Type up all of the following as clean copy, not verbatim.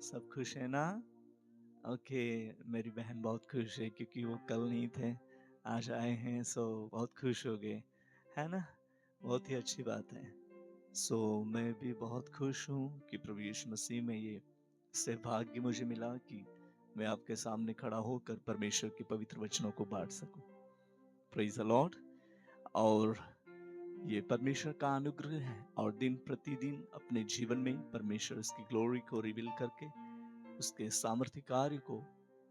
सब खुश है ना? ओके, मेरी बहन बहुत खुश है क्योंकि वो कल नहीं थे, आज आए हैं सो बहुत खुश हो गए, है ना? बहुत ही अच्छी बात है। सो मैं भी बहुत खुश हूँ कि प्रभु यीशु मसीह में ये सौभाग्य मुझे मिला कि मैं आपके सामने खड़ा होकर परमेश्वर के पवित्र वचनों को बाँट सकूँ। Praise the Lord. और ये परमेश्वर का अनुग्रह है और दिन प्रतिदिन अपने जीवन में परमेश्वर उसकी ग्लोरी को रिवील करके उसके सामर्थ्य कार्य को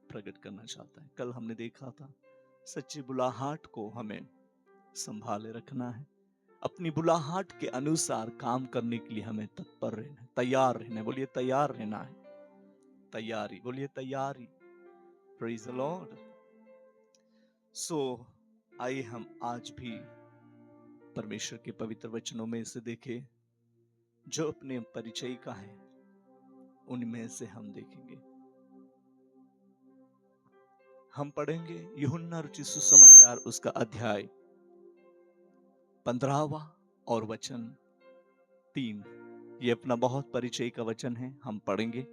प्रकट करना चाहता है। कल हमने देखा था सच्ची बुलाहट को हमें संभाले रखना है। अपनी बुलाहट के अनुसार काम करने के लिए हमें तत्पर रहना है, तैयार रहना है। बोलिए तैयार रहना है। तैयारी, बोलिए तैयारी। Praise the Lord. सो आइए हम आज भी परमेश्वर के पवित्र वचनों में से देखें जो अपने परिचय का है, उनमें से हम देखेंगे। हम पढ़ेंगे यूहन्ना रचित सुसमाचार उसका अध्याय 15वां और वचन 3। ये अपना बहुत परिचय का वचन है, हम पढ़ेंगे।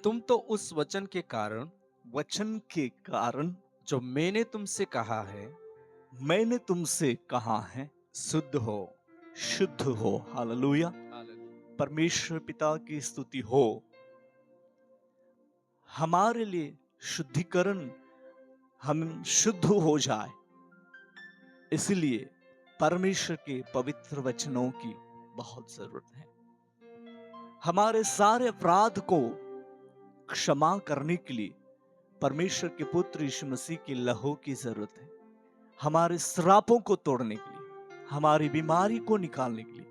तुम तो उस वचन के कारण जो मैंने तुमसे कहा है शुद्ध हो। शुद्ध हो। हालेलुया। परमेश्वर पिता की स्तुति हो। हमारे लिए शुद्धिकरण, हम शुद्ध हो जाए, इसलिए परमेश्वर के पवित्र वचनों की बहुत जरूरत है। हमारे सारे अपराध को क्षमा करने के लिए परमेश्वर के पुत्र यीशु मसीह के लहू की जरूरत है। हमारे श्रापों को तोड़ने के लिए, हमारी बीमारी को निकालने के लिए,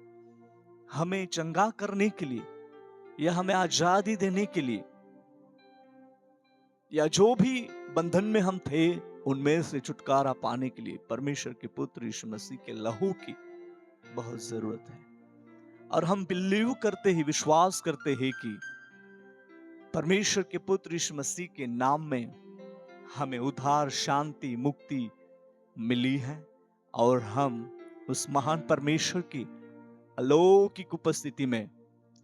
हमें चंगा करने के लिए, या हमें आजादी देने के लिए, या जो भी बंधन में हम थे उनमें से छुटकारा पाने के लिए परमेश्वर के पुत्र यीशु मसीह के लहू की बहुत जरूरत है। और हम बिलीव करते ही, विश्वास करते हैं कि परमेश्वर के पुत्र यीशु मसीह के नाम में हमें उद्धार, शांति, मुक्ति मिली है और हम उस महान परमेश्वर की अलौकिक उपस्थिति में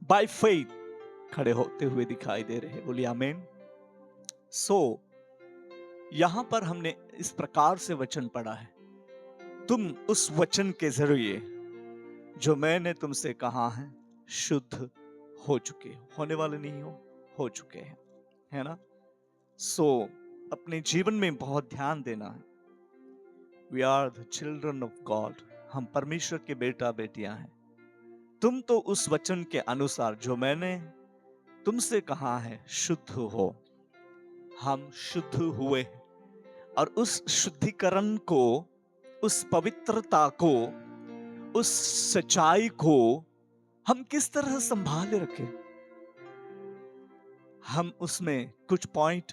बाय फेथ खड़े होते हुए दिखाई दे रहे हैं। बोलिए आमीन। सो यहां पर हमने इस प्रकार से वचन पढ़ा है, तुम उस वचन के जरिए जो मैंने तुमसे कहा है शुद्ध हो चुके हो। होने वाले नहीं हो चुके हैं, है ना? सो अपने जीवन में बहुत ध्यान देना है। We are the children of God. हम परमेश्वर के बेटा बेटियां हैं। तुम तो उस वचन के अनुसार जो मैंने तुमसे कहा है शुद्ध हो। हम शुद्ध हुए हैं और उस शुद्धिकरण को, उस पवित्रता को, उस सच्चाई को हम किस तरह संभाले रखें, हम उसमें कुछ पॉइंट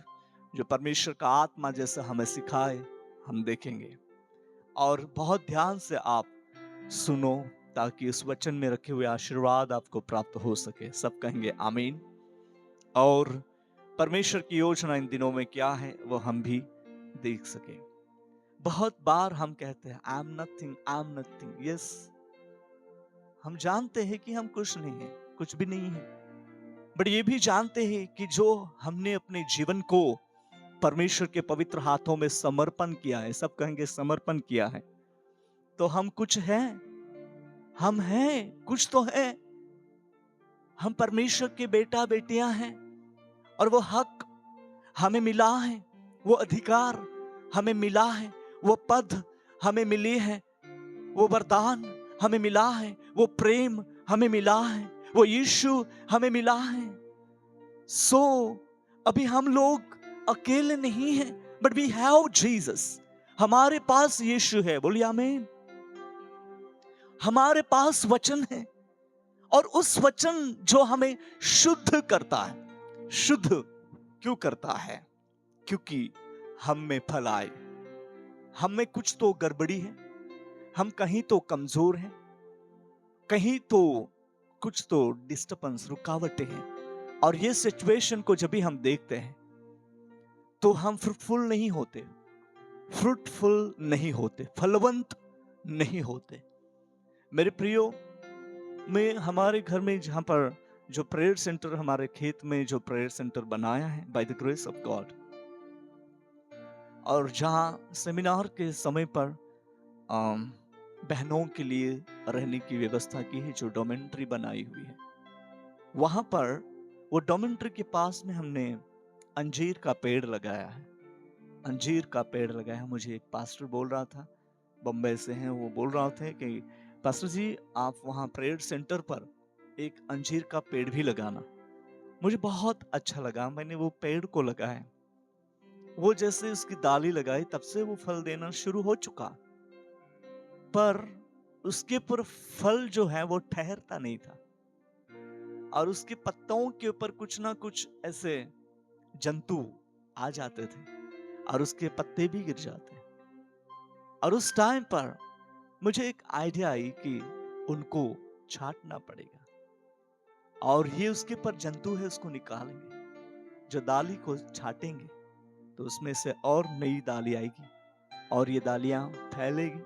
जो परमेश्वर का आत्मा जैसा हमें सिखाए हम देखेंगे। और बहुत ध्यान से आप सुनो ताकि उस वचन में रखे हुए आशीर्वाद आपको प्राप्त हो सके। सब कहेंगे आमीन। और परमेश्वर की योजना इन दिनों में क्या है वो हम भी देख सके। बहुत बार हम कहते हैं I am nothing, I am nothing. Yes, हम जानते हैं कि हम कुछ नहीं है, कुछ भी नहीं है, बट ये भी जानते हैं कि जो हमने अपने जीवन को परमेश्वर के पवित्र हाथों में समर्पण किया है, सब कहेंगे समर्पण किया है, तो हम कुछ हैं, हम हैं, कुछ तो है। हम परमेश्वर के बेटा बेटियां हैं और वो हक हमें मिला है, वो अधिकार हमें मिला है, वो पद हमें मिले हैं, वो वरदान हमें मिला है, वो प्रेम हमें मिला है, वो यीशु हमें मिला है। सो अभी हम लोग अकेले नहीं हैं, बट वी हैव जीसस। हमारे पास यीशु है। बोलिए आमीन। हमारे पास वचन है और उस वचन जो हमें शुद्ध करता है। शुद्ध क्यों करता है? क्योंकि हम में फल आए। हम में कुछ तो गड़बड़ी है, हम कहीं तो कमजोर हैं, कहीं तो कुछ तो डिस्टर्बेंस, रुकावटें हैं। और ये सिचुएशन को जब भी हम देखते हैं तो हम फ्रूटफुल नहीं होते, फ्रूटफुल नहीं होते, फलवंत नहीं होते। मेरे प्रियो, में हमारे घर में जहां पर जो प्रेयर सेंटर हमारे खेत में जो प्रेयर सेंटर बनाया है by the grace of God, और जहां सेमिनार के समय पर अम, बहनों के लिए रहने की व्यवस्था की है, जो डोमेंट्री बनाई हुई है, वहां पर वो डोमेंट्री के पास में हमने अंजीर का पेड़ लगाया है। अंजीर का पेड़ लगाया है। मुझे एक पास्टर बोल रहा था, बम्बई से हैं, वो बोल रहा थे कि पास्टर जी आप वहाँ प्रेयर सेंटर पर एक अंजीर का पेड़ भी लगाना। मुझे बहुत अच्छा लगा, मैंने वो पेड़ को लगाया। वो जैसे उसकी डाली लगाई तब से वो फल देना शुरू हो चुका, पर उसके ऊपर फल जो है वो ठहरता नहीं था, और उसके पत्तों के ऊपर कुछ ना कुछ ऐसे जंतु आ जाते थे और उसके पत्ते भी गिर जाते। और उस टाइम पर मुझे एक आइडिया आई कि उनको छांटना पड़ेगा, और ये उसके पर जंतु है उसको निकालेंगे। जो डाली को छाटेंगे तो उसमें से और नई डाली आएगी, और ये डालियां फैलेगी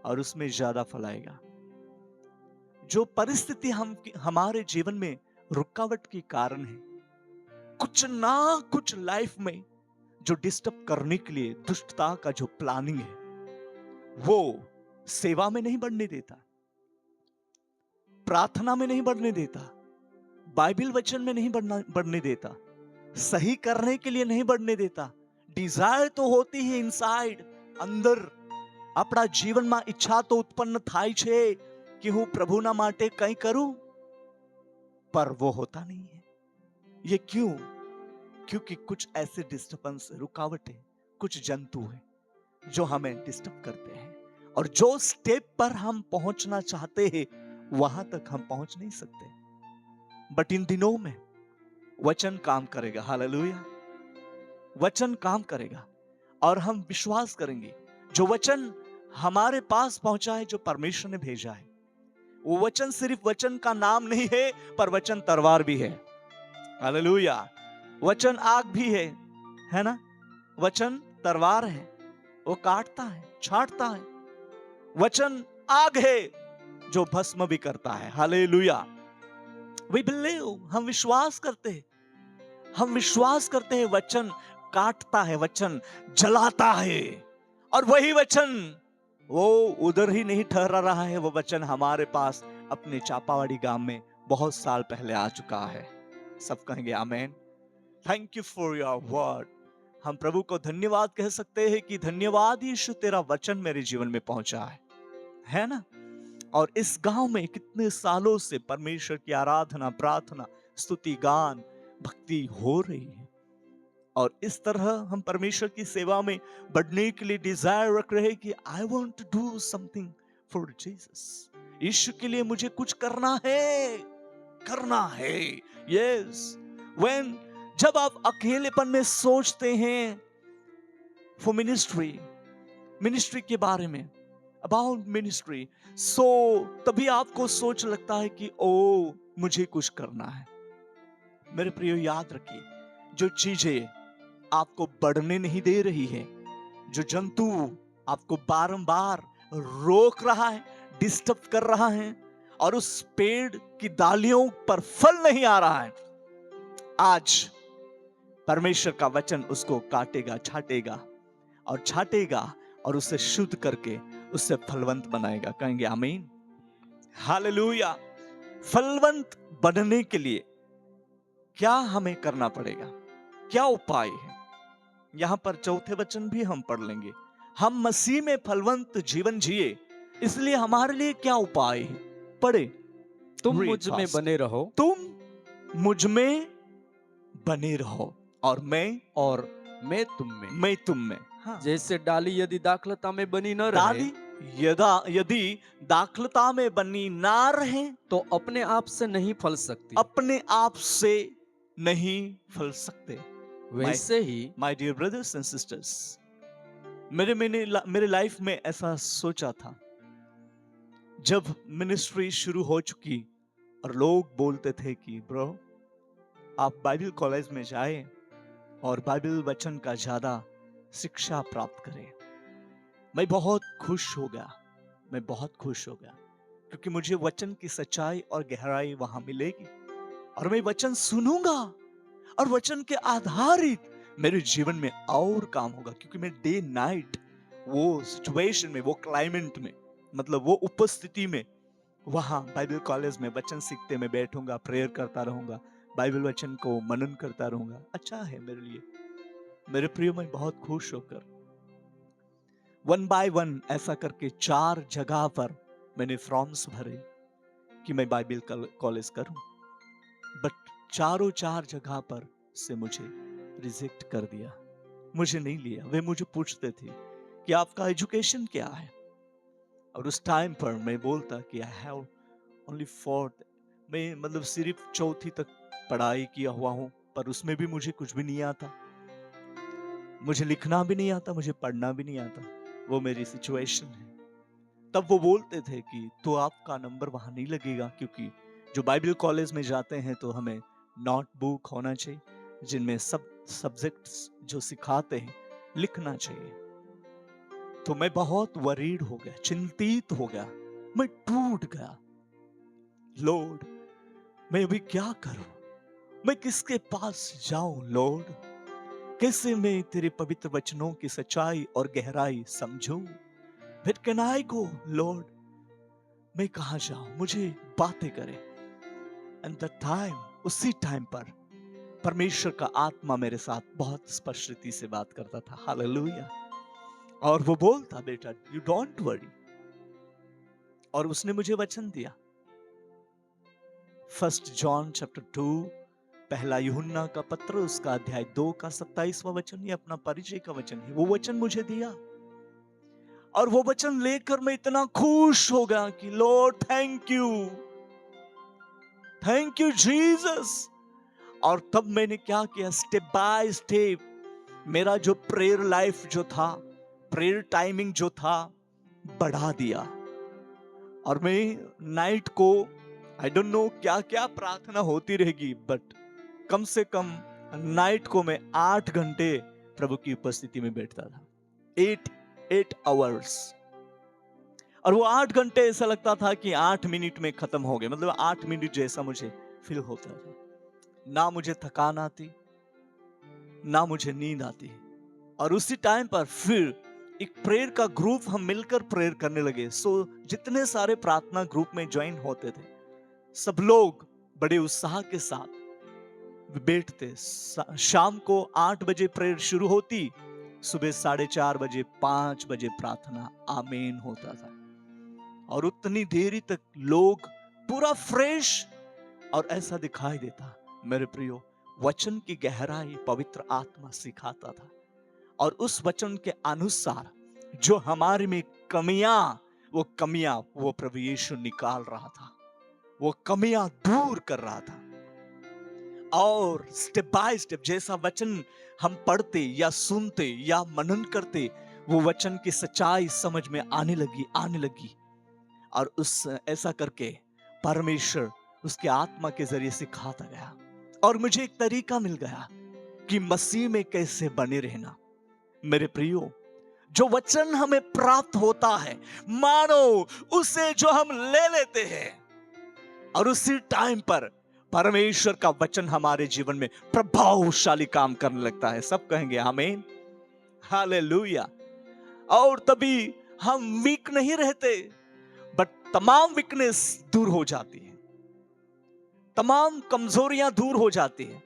और उसमें ज्यादा फल आएगा। जो परिस्थिति हमारे जीवन में रुकावट के कारण है, कुछ ना कुछ लाइफ में जो डिस्टर्ब करने के लिए दुष्टता का जो प्लानिंग है, वो सेवा में नहीं बढ़ने देता, प्रार्थना में नहीं बढ़ने देता, बाइबल वचन में नहीं बढ़ने देता, सही करने के लिए नहीं बढ़ने देता। डिजायर तो होती है इनसाइड, अंदर अपना जीवन में इच्छा तो उत्पन्न થાય છે कि હું પ્રભુના માટે કંઈ કરું, पर वो होता नहीं है। ये क्यों? क्योंकि कुछ ऐसे डिस्टर्बेंस, रुकावट है, कुछ जंतु है जो हमें डिस्टर्ब करते हैं, और जो स्टेप पर हम पहुंचना चाहते हैं वहां तक हम पहुंच नहीं सकते। बट इन दिनों में वचन काम करेगा। हालेलुया। वचन काम करेगा और हम विश्वास करेंगे जो वचन हमारे पास पहुंचा है, जो परमेश्वर ने भेजा है, वो वचन सिर्फ वचन का नाम नहीं है, पर वचन तलवार भी है। हालेलुया। वचन आग भी है ना? वचन तलवार है, वो काटता है, छांटता है। वचन आग है जो भस्म भी करता है। हालेलुया। वी बिलीव, हम विश्वास करते हैं, हम विश्वास करते हैं वचन काटता है, वचन जलाता है, और वही वचन वो उधर ही नहीं ठहरा रहा है, वो वचन हमारे पास अपने चापावाड़ी गांव में बहुत साल पहले आ चुका है। सब कहेंगे amen. Thank you for your word. हम प्रभु को धन्यवाद कह सकते हैं कि धन्यवाद यीशु, तेरा वचन मेरे जीवन में पहुंचा है ना? और इस गांव में कितने सालों से परमेश्वर की आराधना, प्रार्थना, स्तुति, गान, भक्ति हो रही है, और इस तरह हम परमेश्वर की सेवा में बढ़ने के लिए डिजायर रख रहे हैं कि I want to do something for Jesus. यीशु के लिए मुझे कुछ करना है, करना है। यस, व्हेन जब आप अकेलेपन में सोचते हैं फॉर मिनिस्ट्री के बारे में, अबाउट मिनिस्ट्री, सो तभी आपको सोच लगता है कि ओ मुझे कुछ करना है। मेरे प्रियो, याद रखिए, जो चीजें आपको बढ़ने नहीं दे रही है, जो जंतु आपको बारंबार रोक रहा है, डिस्टर्ब कर रहा है, और उस पेड़ की डालियों पर फल नहीं आ रहा है, आज परमेश्वर का वचन उसको काटेगा, छाटेगा और उसे शुद्ध करके उससे फलवंत बनाएगा। कहेंगे आमीन। हालेलुया। फलवंत बनने के लिए क्या हमें करना पड़ेगा, क्या उपाय है? यहां पर चौथे वचन भी हम पढ़ लेंगे। हम मसीह में फलवंत जीवन जिए, इसलिए हमारे लिए क्या उपाय है? पढ़े। तुम मुझ में बने रहो, तुम मुझ में बने रहो, और मैं तुम में। मैं तुम में। हाँ। जैसे डाली यदि दाखलता में बनी न रहे, डाली यदि दाखलता में बनी ना रहे, तो अपने आप से नहीं फल सकती, अपने आप से नहीं फल सकते। वैसे ही my dear brothers and sisters, मेरे लाइफ में ऐसा सोचा था, जब मिनिस्ट्री शुरू हो चुकी और लोग बोलते थे कि ब्रो आप बाइबल कॉलेज में जाएं और बाइबल वचन का ज्यादा शिक्षा प्राप्त करें, मैं बहुत खुश हो गया, क्योंकि मुझे वचन की सच्चाई और गहराई वहां मिलेगी। और मैं वचन सुनूंगा और वचन के आधारित मेरे जीवन में और काम होगा, क्योंकि मैं डे नाइट वो सिचुएशन में, वो क्लाइमेट में, मतलब वो उपस्थिति में, वहां बाइबल कॉलेज में वचन सीखते मैं बैठूंगा, प्रेयर करता रहूंगा, बाइबल वचन को मनन करता रहूंगा। अच्छा है मेरे लिए। मेरे प्रियो, मैं बहुत खुश होकर वन बाय वन ऐसा करके 4 जगह पर मैंने फॉर्म्स भरे कि मैं बाइबल कॉलेज करूं, बट चारों 4 जगह पर से मुझे रिजेक्ट कर दिया, मुझे नहीं लिया। वे मुझे पूछते थे कि आपका एजुकेशन क्या है, और उस टाइम पर मैं बोलता कि आई हैव ओनली 4th, मैं मतलब सिर्फ 4th तक पढ़ाई किया हुआ हूं, पर उसमें भी मुझे कुछ भी नहीं आता, मुझे लिखना भी नहीं आता, मुझे पढ़ना भी नहीं आता। वो मेरी सिचुएशन है। तब वो बोलते थे कि तो आपका नंबर वहां नहीं लगेगा, क्योंकि जो बाइबल कॉलेज में जाते हैं तो हमें नोटबुक होना चाहिए जिनमें सब सब्जेक्ट्स जो सिखाते हैं लिखना चाहिए। तो मैं बहुत वरीड हो गया, चिंतित हो गया, मैं टूट गया। लॉर्ड, मैं अभी क्या करूं? मैं किसके पास जाऊं लॉर्ड? कैसे मैं तेरे पवित्र वचनों की सच्चाई और गहराई समझूं? Where can I go, Lord? मैं कहां जाऊं? मुझे बातें करे। एंड द टाइम, उसी टाइम पर परमेश्वर का आत्मा मेरे साथ बहुत स्पष्टता से बात करता था। हालेलुया। और वो बोलता, बेटा यू डोंट वरी। और उसने मुझे वचन दिया, 1 जॉन चैप्टर 2, पहला यूहन्ना का पत्र, उसका अध्याय 2 का 27वां वचन, ये अपना परिचय का वचन है। वो वचन मुझे दिया और वो वचन लेकर मैं इतना खुश हो गया कि लॉर्ड थैंक यू जीसस। और तब मैंने क्या किया, स्टेप बाय स्टेप मेरा जो प्रेयर लाइफ जो था, प्रेयर टाइमिंग जो था, बढ़ा दिया। और मैं नाइट को आई डोंट नो क्या क्या प्रार्थना होती रहेगी, बट कम से कम नाइट को मैं 8 घंटे प्रभु की उपस्थिति में बैठता था। 8 आवर्स। और वो 8 घंटे ऐसा लगता था कि 8 मिनट में खत्म हो गए, मतलब 8 मिनट जैसा मुझे फील होता था। ना मुझे थकान आती, ना मुझे नींद आती। और उसी टाइम पर फिर एक प्रेयर का ग्रुप, हम मिलकर प्रेयर करने लगे। सो जितने सारे प्रार्थना ग्रुप में ज्वाइन होते थे, सब लोग बड़े उत्साह के साथ बैठते। शाम को 8 बजे प्रेयर शुरू होती, सुबह 4:30 बजे, 5 बजे प्रार्थना आमीन होता था। और उतनी देरी तक लोग पूरा फ्रेश और ऐसा दिखाई देता। मेरे प्रियो, वचन की गहराई पवित्र आत्मा सिखाता था, और उस वचन के अनुसार जो हमारे में कमियां वो प्रभु यीशु निकाल रहा था, वो कमियां दूर कर रहा था। और स्टेप बाय स्टेप जैसा वचन हम पढ़ते या सुनते या मनन करते, वो वचन की सच्चाई समझ में आने लगी। और उस ऐसा करके परमेश्वर उसके आत्मा के जरिए सिखाता गया, और मुझे एक तरीका मिल गया कि मसीह में कैसे बने रहना। मेरे प्रियो, जो वचन हमें प्राप्त होता है, मानो उसे जो हम ले लेते हैं, और उसी टाइम पर परमेश्वर का वचन हमारे जीवन में प्रभावशाली काम करने लगता है। सब कहेंगे आमीन, हालेलुया। और तभी हम वीक नहीं रहते, बट तमाम वीकनेस दूर हो जाती है, तमाम कमजोरियां दूर हो जाती है।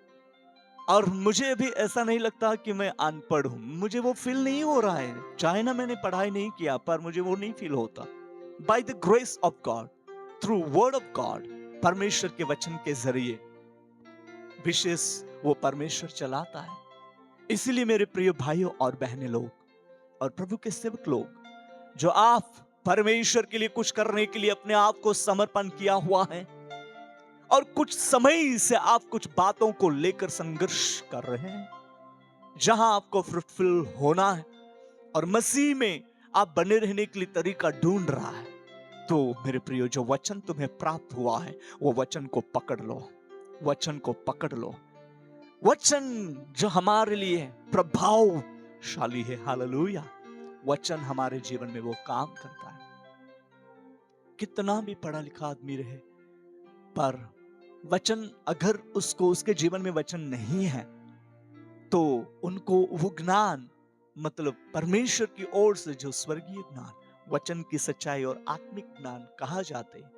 और मुझे भी ऐसा नहीं लगता कि मैं अनपढ़ हूं, मुझे वो फील नहीं हो रहा है। चाहे ना मैंने पढ़ाई नहीं किया, पर मुझे वो नहीं फील होता। By the grace of God, through word of God, परमेश्वर के वचन के जरिए विशेष वो परमेश्वर चलाता है। इसीलिए मेरे प्रिय भाइयों और बहनें लोग और प्रभु के सेवक लोग, जो आप परमेश्वर के लिए कुछ करने के लिए अपने आप को समर्पण किया हुआ है, और कुछ समय से आप कुछ बातों को लेकर संघर्ष कर रहे हैं, जहां आपको फ्रूटफुल होना है और मसीह में आप बने रहने के लिए तरीका ढूंढ रहा है, तो मेरे प्रियो, जो वचन तुम्हें प्राप्त हुआ है, वो वचन को पकड़ लो, वचन को पकड़ लो। वचन जो हमारे लिए प्रभावशाली है, हालेलुया। वचन हमारे जीवन में वो काम करता है। कितना भी पढ़ा लिखा आदमी रहे, पर वचन अगर उसको उसके जीवन में वचन नहीं है तो उनको वो ज्ञान मतलब परमेश्वर की ओर से जो स्वर्गीय ज्ञान, वचन की सच्चाई और आत्मिक ज्ञान कहा जाते हैं,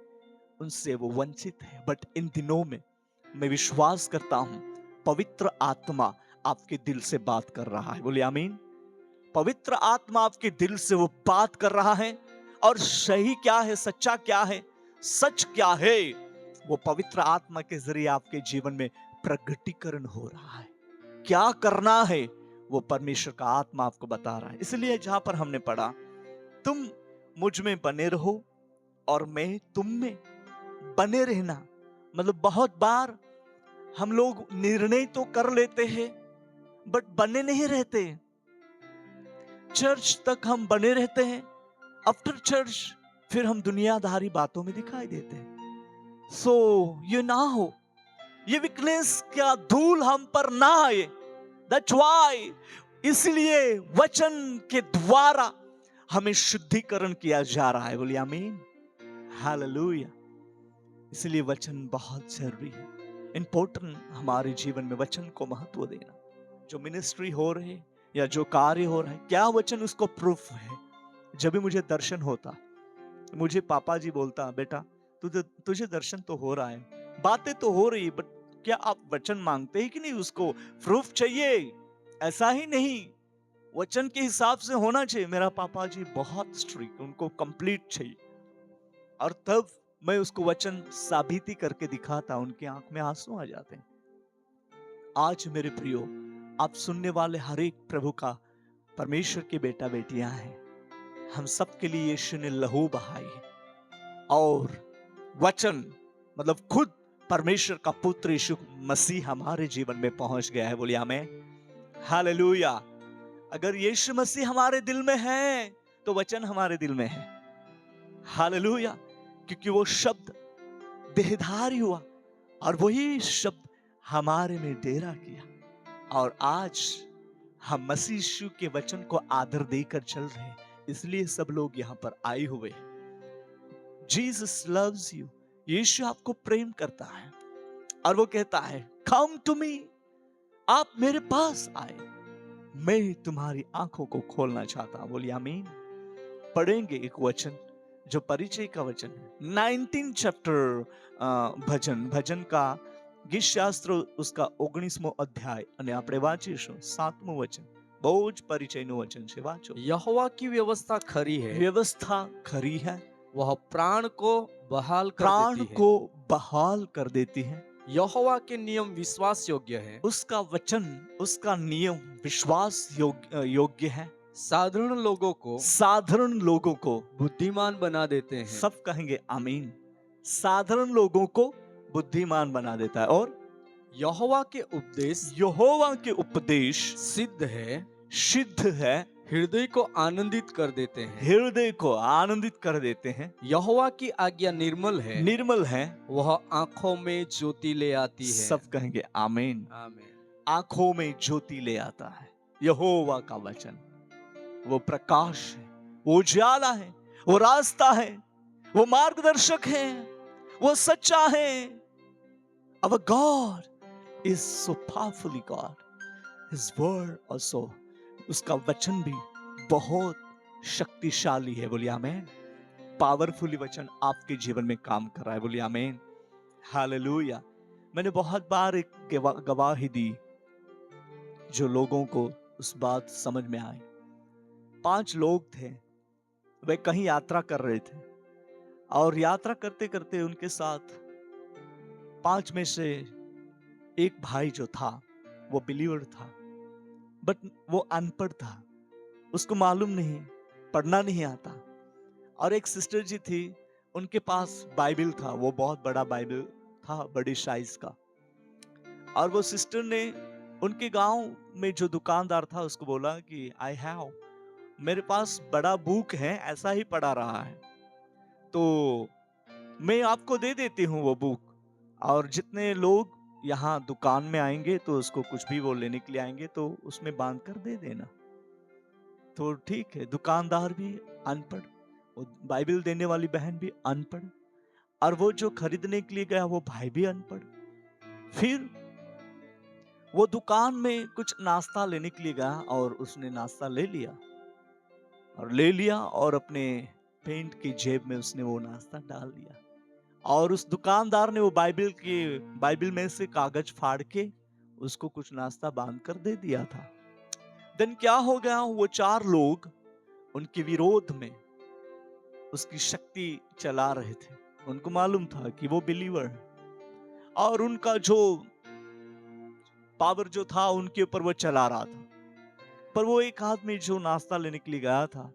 उनसे वो वंचित है। बट इन दिनों में मैं विश्वास करता हूं पवित्र आत्मा आपके दिल से बात कर रहा है। बोलिए आमीन। पवित्र आत्मा आपके दिल से वो बात कर रहा है, और सही क्या है, सच्चा क्या है, सच क्या है, वो पवित्र आत्मा के जरिए आपके जीवन में प्रगटीकरण हो रहा है। क्या करना है वो परमेश्वर का आत्मा आपको बता रहा है। इसलिए जहां पर हमने पढ़ा, तुम मुझ में बने रहो और मैं तुम में, बने रहना मतलब बहुत बार हम लोग निर्णय तो कर लेते हैं बट बने नहीं रहते। चर्च तक हम बने रहते हैं, आफ्टर चर्च फिर हम दुनियादारी बातों में दिखाई देते हैं। सो ये ना हो, ये वीकनेस क्या धूल हम पर ना आए। दैट्स व्हाई, इसलिए वचन के द्वारा हमें शुद्धिकरण किया जा रहा है। बोलिए आमीन, हालेलुया। इसलिए वचन बहुत जरूरी है, इंपॉर्टेंट हमारे जीवन में वचन को महत्व देना। जो मिनिस्ट्री हो रही है या जो कार्य हो रहा है, क्या वचन उसको प्रूफ है। जब भी मुझे दर्शन होता, मुझे पापा जी बोलता, बेटा तुझे दर्शन तो हो रहा है, बातें तो हो रही, बट क्या आप वचन मांगते हैं कि नहीं, उसको प्रूफ चाहिए। ऐसा ही नहीं, वचन के हिसाब से होना चाहिए। मेरा पापा जी बहुत स्ट्रिक्ट, उनको कंप्लीट चाहिए। और तब मैं उसको वचन साबिती करके दिखाता, उनकी आंख में आंसू आ जाते हैं। आज मेरे प्रियो, आप सुनने वाले हर एक प्रभु का परमेश्वर के बेटा बेटियां हैं। हम सब के लिए यीशु ने लहू बहाई है, और वचन मतलब खुद परमेश्वर का पुत्र यीशु मसीह हमारे जीवन में पहुंच गया है। बोलिए आमीन, हालेलुया। अगर यीशु मसीह हमारे दिल में है तो वचन हमारे दिल में है। हालेलुया, क्योंकि वो शब्द देहधारी हुआ और वही शब्द हमारे में डेरा किया, और आज हम मसीह यीशु के वचन को आदर देकर चल रहे हैं। इसलिए सब लोग यहां पर आए हुए हैं। जीसस लव्स यू, यीशु आपको प्रेम करता है, और वो कहता है कम टू मी, आप मेरे पास आए, मैं तुम्हारी आंखों को खोलना चाहता हूं। बोलिए आमीन। पढ़ेंगे एक वचन जो परिचय का वचन है, 19 चैप्टर भजन का गीत शास्त्र उसका 19मो अध्याय, અને આપણે વાંચીશું 7મું વચન। બહુ જ પરિચયનું વચન છે, વાંચો। यहोवा की व्यवस्था खरी है, व्यवस्था खरी है, वह प्राण को बहाल कर प्राण देती है। को बहाल कर देती है। यहोवा के नियम विश्वास योग्य है, उसका वचन, उसका नियम विश्वास योग्य है। साधारण लोगों को साधारण लोगों को बुद्धिमान बना देते हैं। सब कहेंगे आमीन। साधारण लोगों को बुद्धिमान बना देता है, और यहोवा के उपदेश यहोवा के उपदेश सिद्ध है, सिद्ध है, हृदय को आनंदित कर देते हैं। हृदय को आनंदित कर देते हैं। यहोवा की आज्ञा निर्मल है, निर्मल है, वह आंखों में ज्योति ले आती है। सब कहेंगे आमीन। आमीन। आंखों में ज्योति ले आता है। यहोवा का वचन वो प्रकाश है, वो उजाला है, वो रास्ता है, वो मार्गदर्शक है, वो सच्चा है। Our God is so powerfully God. His word also, उसका वचन भी बहुत शक्तिशाली है। बोलिए आमीन। पावरफुली वचन आपके जीवन में काम कर रहा है। बोलिए आमीन, हालेलुया। मैंने बहुत बार एक गवाही दी जो लोगों को उस बात समझ में आई। 5 लोग थे, वे कहीं यात्रा कर रहे थे, और यात्रा करते करते उनके साथ 5 में से एक भाई जो था वो बिलीवर था, बट वो अनपढ़ था, उसको मालूम नहीं, पढ़ना नहीं आता। और एक सिस्टर जी थी, उनके पास बाइबल था, वो बहुत बड़ा बाइबल था, बड़ी साइज का। और वो सिस्टर ने उनके गांव में जो दुकानदार था उसको बोला कि आई हैव, मेरे पास बड़ा बुक है, ऐसा ही पढ़ा रहा है, तो मैं आपको दे देती हूँ वो बुक, और जितने लोग यहाँ दुकान में आएंगे तो उसको कुछ भी वो लेने के लिए आएंगे तो उसमें बांध कर दे देना। तो ठीक है, दुकानदार भी अनपढ़, बाइबल देने वाली बहन भी अनपढ़, और वो जो खरीदने के लिए गया वो भाई भी अनपढ़। फिर वो दुकान में कुछ नाश्ता लेने के लिए गया और उसने नाश्ता ले लिया और अपने पेंट की जेब में उसने वो नाश्ता डाल दिया। और उस दुकानदार ने वो बाइबल में से कागज फाड़ के उसको कुछ नाश्ता बांध कर दे दिया था। दिन क्या हो गया, वो 4 लोग उनके विरोध में उसकी शक्ति चला रहे थे। उनको मालूम था कि वो बिलीवर है और उनका जो पावर जो था उनके ऊपर वो चला रहा था। पर वो एक आदमी जो नाश्ता लेने के लिए गया था,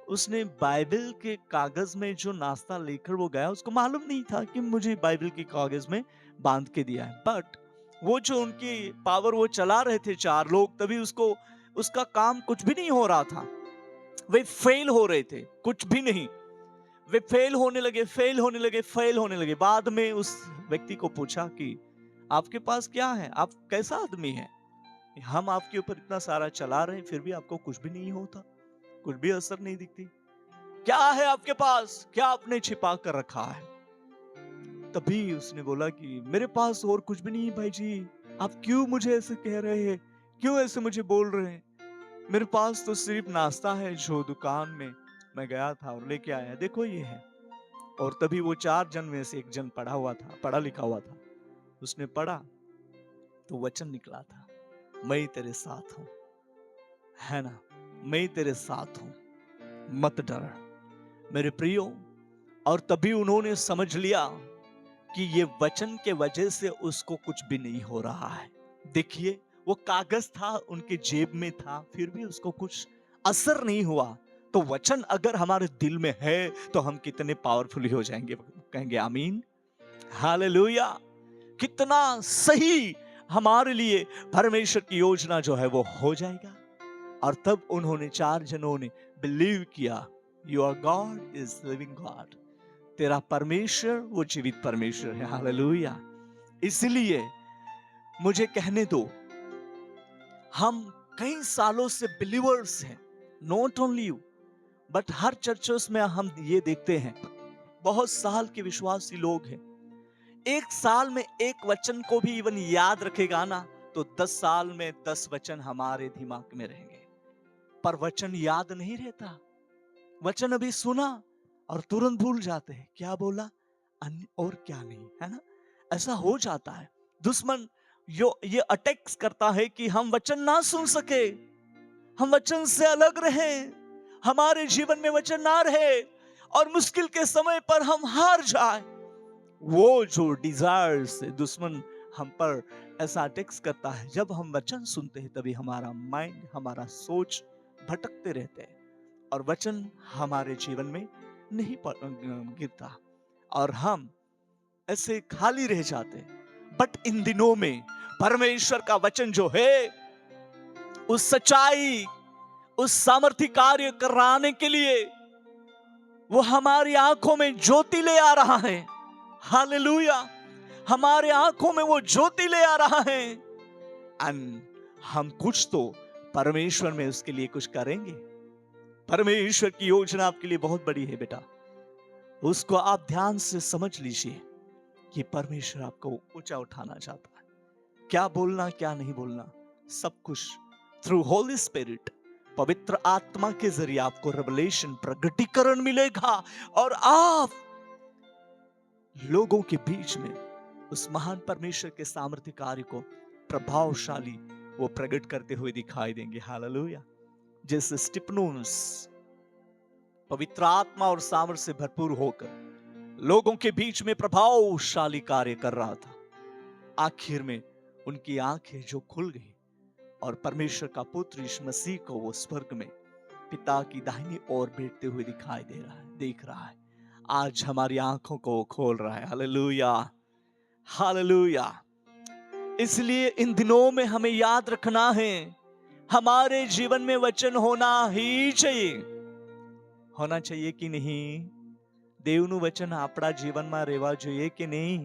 उसने बाइबल के कागज में जो नाश्ता लेकर वो गया, उसको मालूम नहीं था कि मुझे बाइबल के कागज में बांध के दिया है। बट वो जो उनकी पावर वो चला रहे थे 4 लोग, तभी उसका काम कुछ भी नहीं हो रहा था। वे फेल हो रहे थे, कुछ भी नहीं। वे फेल होने लगे। बाद में उस व्यक्ति को पूछा कि आपके पास क्या है, आप कैसा आदमी है, हम आपके ऊपर इतना सारा चला रहे हैं फिर भी आपको कुछ भी नहीं होता, कुछ भी असर नहीं दिखती, क्या है आपके पास, क्या आपने छिपा कर रखा है। तभी उसने बोला कि मेरे पास और कुछ भी नहीं भाई जी, आप क्यों मुझे ऐसे कह रहे हैं, क्यों ऐसे मुझे बोल रहे हैं, मेरे पास तो सिर्फ नाश्ता है जो दुकान में मैं गया था और लेके आया, देखो ये है। और तभी वो 4 जन में से एक जन पढ़ा लिखा हुआ था, उसने पढ़ा तो वचन निकला था, मैं तेरे साथ हूं, है ना, मैं तेरे साथ हूं, मत डर मेरे प्रियो। और तभी उन्होंने समझ लिया कि ये वचन के वजह से उसको कुछ भी नहीं हो रहा है। देखिए, वो कागज था उनके जेब में था, फिर भी उसको कुछ असर नहीं हुआ। तो वचन अगर हमारे दिल में है तो हम कितने पावरफुल हो जाएंगे, कहेंगे आमीन, हालेलुया। कितना सही हमारे लिए परमेश्वर की योजना जो है वो हो जाएगा। और तब उन्होंने 4 जनों ने बिलीव किया, your God is living God, तेरा परमेश्वर वो जीवित परमेश्वर है, हालेलुया। इसलिए मुझे कहने दो, हम कई सालों से बिलीवर्स हैं, नॉट ओनली यू बट हर चर्चों में हम ये देखते हैं बहुत साल के विश्वासी लोग हैं, एक साल में एक वचन को भी इवन याद रखेगा ना तो 10 साल में 10 वचन हमारे दिमाग में रहेंगे, पर वचन याद नहीं रहता। वचन अभी सुना और तुरंत भूल जाते हैं, क्या बोला अन्य और क्या नहीं, है ना, ऐसा हो जाता है। दुश्मन ये अटैक्स करता है कि हम वचन ना सुन सके, हम वचन से अलग रहे, हमारे जीवन में वचन ना रहे और मुश्किल के समय पर हम हार जाए। वो जो डिजायर से दुश्मन हम पर ऐसा अटैक्स करता है, जब हम वचन सुनते हैं तभी हमारा माइंड, हमारा सोच भटकते रहते हैं और वचन हमारे जीवन में नहीं गिरता और हम ऐसे खाली रह जाते। बट इन दिनों में परमेश्वर का वचन जो है उस सच्चाई, उस सामर्थ्य कार्य कराने के लिए वो हमारी आंखों में ज्योति ले आ रहा है, हालेलुया। हमारे आंखों में वो ज्योति ले आ रहा है एंड हम कुछ तो परमेश्वर में उसके लिए कुछ करेंगे। परमेश्वर की योजना आपके लिए बहुत बड़ी है बेटा, उसको आप ध्यान से समझ लीजिए कि परमेश्वर आपको ऊंचा उठाना चाहता है। क्या बोलना क्या नहीं बोलना, सब कुछ थ्रू होली स्पिरिट, पवित्र आत्मा के जरिए आपको रेवलेशन, प्रगटीकरण मिलेगा और आप लोगों के बीच में उस महान परमेश्वर के सामर्थ्य कार्य को प्रभावशाली वो प्रकट करते हुए दिखाई देंगे, हालेलुया। जैसे स्टिफनुस पवित्र आत्मा और सामर्थ्य से भरपूर होकर लोगों के बीच में प्रभावशाली कार्य कर रहा था, आखिर में उनकी आंखें जो खुल गई और परमेश्वर का पुत्र यीशु मसीह को वो स्वर्ग में पिता की दाहिनी ओर बैठते हुए दिखाई दे रहा है, देख रहा है। आज हमारी आंखों को खोल रहा है, हालेलुया, हालेलुया। इसलिए इन दिनों में हमें याद रखना है, हमारे जीवन में वचन होना ही चाहिए, होना चाहिए कि नहीं। દેવનું વચન આપણા જીવનમાં રહેવા જોઈએ કે નહીં?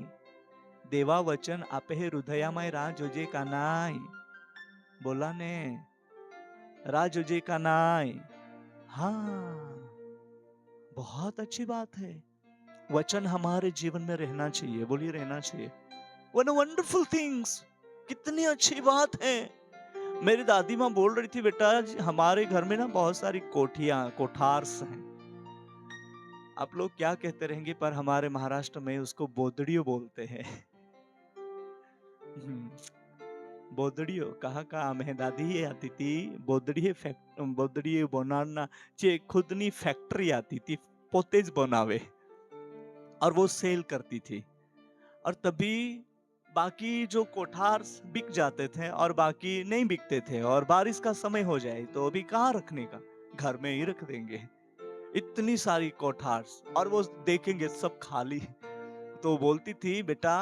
દેવા વચન આપે હૃદયમાં રાહ જોજે કાનાઈ, બોલા ને, राह जोजे का नाई। हाँ, बहुत अच्छी बात है, वचन हमारे जीवन में रहना चाहिए। बोलिए रहना चाहिए। वन वंडरफुल थिंग्स, कितनी अच्छी बात है। मेरी दादी माँ बोल रही थी, बेटा हमारे घर में ना बहुत सारी कोठियां कोठार्स हैं। आप लोग क्या कहते रहेंगे, पर हमारे महाराष्ट्र में उसको बोदड़ियो बोलते हैं। बोदड़ियो कहाँ कहाँ में दादी ही आती थी। बोदड़ियो बनाना चे खुदनी फैक्ट्री आती थी, पोतेज बनावे, और वो सेल करती थी। और तभी बाकी जो कोठार बिक जाते थे और बाकी नहीं बिकते थे, और बारिश का समय हो जाए तो अभी कहाँ रखने का, घर में ही रख देंगे। इतनी सारी कोठार्स, और वो देखेंगे सब खाली। तो बोलती थी, बेटा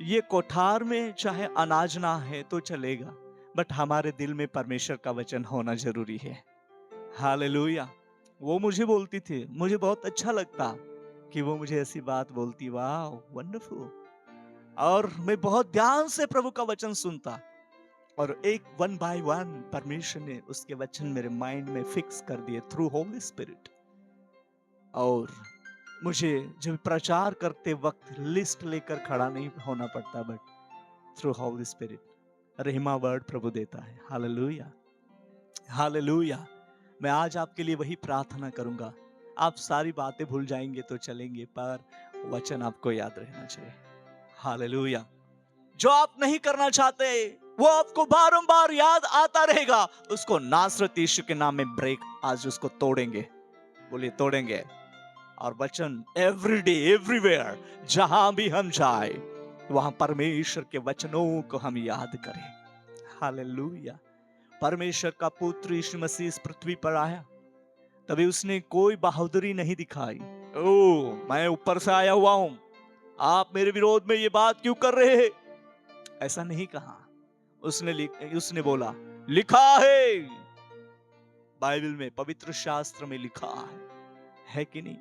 ये कोठार में चाहे अनाज ना है तो चलेगा, बट हमारे दिल में परमेश्वर का वचन होना जरूरी है। हालेलुया। वो मुझे बोलती थी, मुझे बहुत अच्छा लगता कि वो मुझे ऐसी बात बोलती। वाह वंडरफुल। और मैं बहुत ध्यान से प्रभु का वचन सुनता, और एक वन बाय वन परमेश्वर ने उसके वचन मेरे माइंड में फिक्स कर दिए थ्रू होली स्पिरिट। और मुझे जब प्रचार करते वक्त लिस्ट लेकर खड़ा नहीं होना पड़ता, but through holy spirit rhema word प्रभु देता है। Hallelujah, hallelujah. मैं आज आपके लिए वही प्रार्थना करूंगा। आप सारी बातें भूल जाएंगे तो चलेंगे, पर वचन आपको याद रहना चाहिए। हालेलुया। जो आप नहीं करना चाहते वो आपको बारंबार याद आता रहेगा, उसको नासरत यीशु के नाम में ब्रेक आज उसको तोड़ेंगे। बोलिए तोड़ेंगे। और वचन एवरीडे एवरीवेयर, जहां भी हम जाए वहां परमेश्वर के वचनों को हम याद करें। हालेलुया। परमेश्वर का पुत्र यीशु मसीह इस पृथ्वी पर आया, तभी उसने कोई बहादुरी नहीं दिखाई। ओ मैं ऊपर से आया हुआ हूं, आप मेरे विरोध में ये बात क्यों कर रहे हैं, ऐसा नहीं कहा। उसने बोला, लिखा है बाइबल में, पवित्र शास्त्र में लिखा है कि नहीं।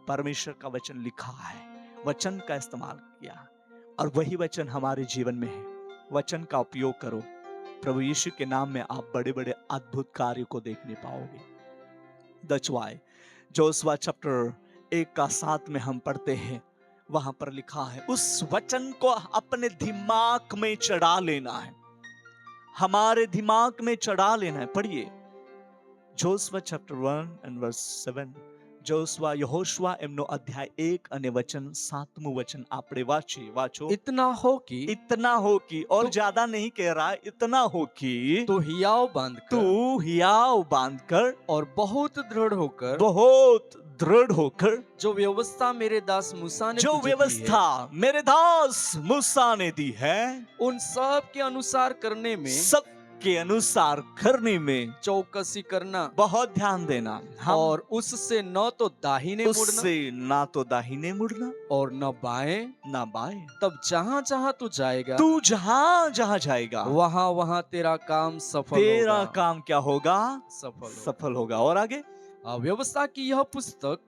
परमेश्वर का वचन लिखा है, वचन का इस्तेमाल किया, और वही वचन हमारे जीवन में है। वचन का उपयोग करो। प्रभु यीशु के नाम में आप बड़े बड़े अद्भुत कार्य को देखने पाओगे। दैट्स व्हाई जोशुआ चैप्टर 1:7 में हम पढ़ते हैं, वहां पर लिखा है, उस वचन को अपने दिमाग में चढ़ा लेना है, हमारे दिमाग में चढ़ा लेना है। पढ़िए जोशुआ चैप्टर 1:7। जोशुआ यहोशुआ एमनो अध्याय 1 અને વચન 7મું વચન આપણે વાંચો। इतना हो कि और तो, ज्यादा नहीं कह रहा, इतना हो कि तो हियाव तू बांधकर हियाव बांधकर और बहुत दृढ़ होकर जो व्यवस्था मेरे दास मूसा ने जो तुझे दी व्यवस्था है, मेरे दास मूसा ने दी है, उन सब के अनुसार करने में सब के अनुसार करने में चौकसी करना, बहुत ध्यान देना। और उससे न तो दाहिने मुड़ना उससे ना तो दाहिने मुड़ना और न बाएं, ना बाएं। तब जहां जहां तू जाएगा, तू जहां जहां जाएगा वहां वहां तेरा काम सफल तेरा होगा। काम क्या होगा, सफल होगा। और आगे, व्यवस्था की यह पुस्तक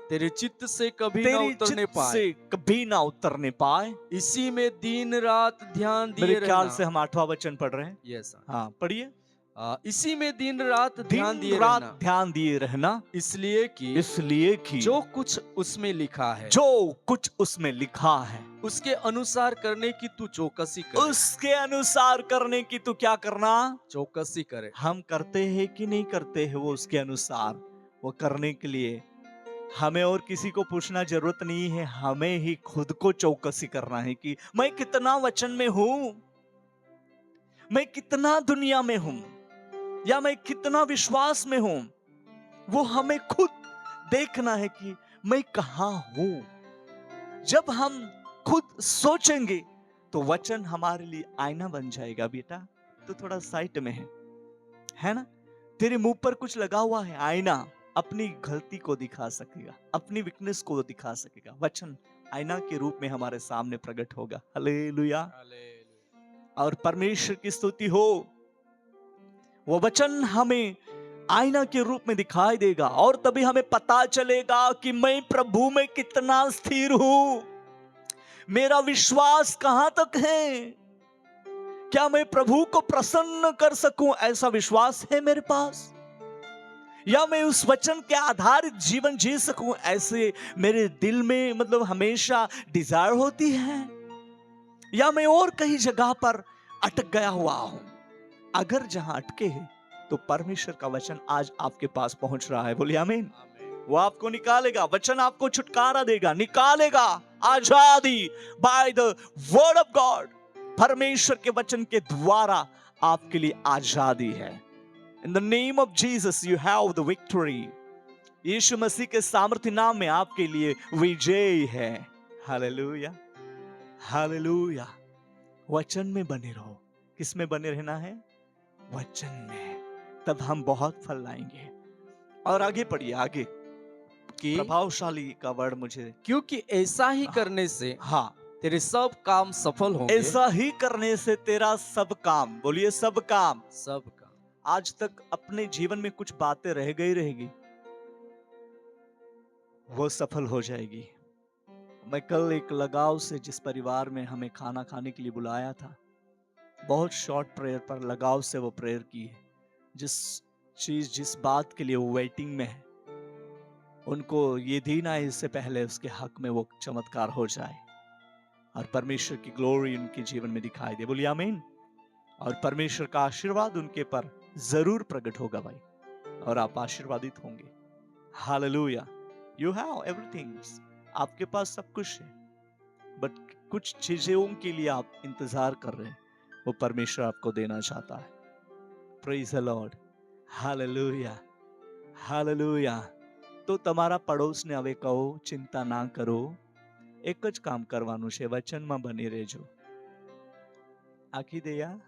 तेरे चित्त से कभी न उतरने पाए, से कभी ना उतरने पाए। इसी में दिन रात ध्यान दिए मेरे ख्याल रहना। से हम 8वां वचन पढ़ रहे हैं। यस, हाँ पढ़िए। इसी में दिन रात ध्यान दिए रहना, इसलिए कि जो कुछ उसमें लिखा है उसके अनुसार करने की तू चौकसी करे। उसके अनुसार करने की तू क्या करना, चौकसी करे। हम करते हैं कि नहीं करते हैं वो उसके अनुसार। वो करने के लिए हमें और किसी को पूछना जरूरत नहीं है, हमें ही खुद को चौकसी करना है कि मैं कितना वचन में हूं, मैं कितना दुनिया में हूं, या मैं कितना विश्वास में हूं। वो हमें खुद देखना है कि मैं कहां हूं। जब हम खुद सोचेंगे तो वचन हमारे लिए आईना बन जाएगा। बेटा तो थोड़ा साइड में है ना, तेरे मुंह पर कुछ लगा हुआ है, आईना अपनी गलती को दिखा सकेगा, अपनी वीकनेस को दिखा सकेगा। वचन आईना के रूप में हमारे सामने प्रकट होगा। हालेलुया। और परमेश्वर की स्तुति हो, वो वचन हमें आईना के रूप में दिखाई देगा, और तभी हमें पता चलेगा कि मैं प्रभु में कितना स्थिर हूं, मेरा विश्वास कहां तक है, क्या मैं प्रभु को प्रसन्न कर सकूं, ऐसा विश्वास है मेरे पास, या मैं उस वचन के आधारित जीवन जी सकूं, ऐसे मेरे दिल में मतलब हमेशा डिजायर होती है, या मैं और कहीं जगह पर अटक गया हुआ हूं। अगर जहां अटके हैं तो परमेश्वर का वचन आज आपके पास पहुंच रहा है, बोलिए आमीन। वो आपको निकालेगा, वचन आपको छुटकारा देगा, निकालेगा, आजादी by the word of God. परमेश्वर के वचन के द्वारा आपके लिए आजादी है। In the name of Jesus you have the victory. यीशु मसीह के सामर्थ्य नाम में आपके लिए विजय है। Hallelujah, hallelujah. वचन में बने रहो। किस में बने रहना है? वचन में। तब हम बहुत फल लाएंगे। और आगे पढ़िए, आगे कि प्रभावशाली का वर्ड मुझे, क्योंकि ऐसा ही करने से हाँ तेरे सब काम सफल होंगे। ऐसा ही करने से तेरा सब काम, बोलिए सब काम, सब काम। आज तक अपने जीवन में कुछ बातें रह गई रहेगी, वो सफल हो जाएगी। मैं कल एक लगाव से जिस परिवार में हमें खाना खाने के लिए बुलाया था, बहुत शॉर्ट प्रेयर पर लगाव से वो प्रेयर की है। जिस चीज, जिस बात के लिए वो वेटिंग में है, उनको ये दिन आए इससे पहले उसके हक में वो चमत्कार हो जाए और परमेश्वर की ग्लोरी उनके जीवन में दिखाई दे, बोलिए आमीन। और परमेश्वर का आशीर्वाद उनके पर जरूर प्रकट होगा भाई, और आप आशीर्वादित होंगे। हालेलुया। यू हैव एवरीथिंग, आपके पास सब कुछ है, बट कुछ चीजों के लिए आप इंतजार कर रहे हैं, वो परमेश्वर आपको देना चाहता है। Praise the Lord, hallelujah, hallelujah. तो તમારા પડોશને હવે કહો, ચિંતા ના કરો, એક જ કામ કરવાનું છે, વચનમાં બની રહેજો। આખી દયા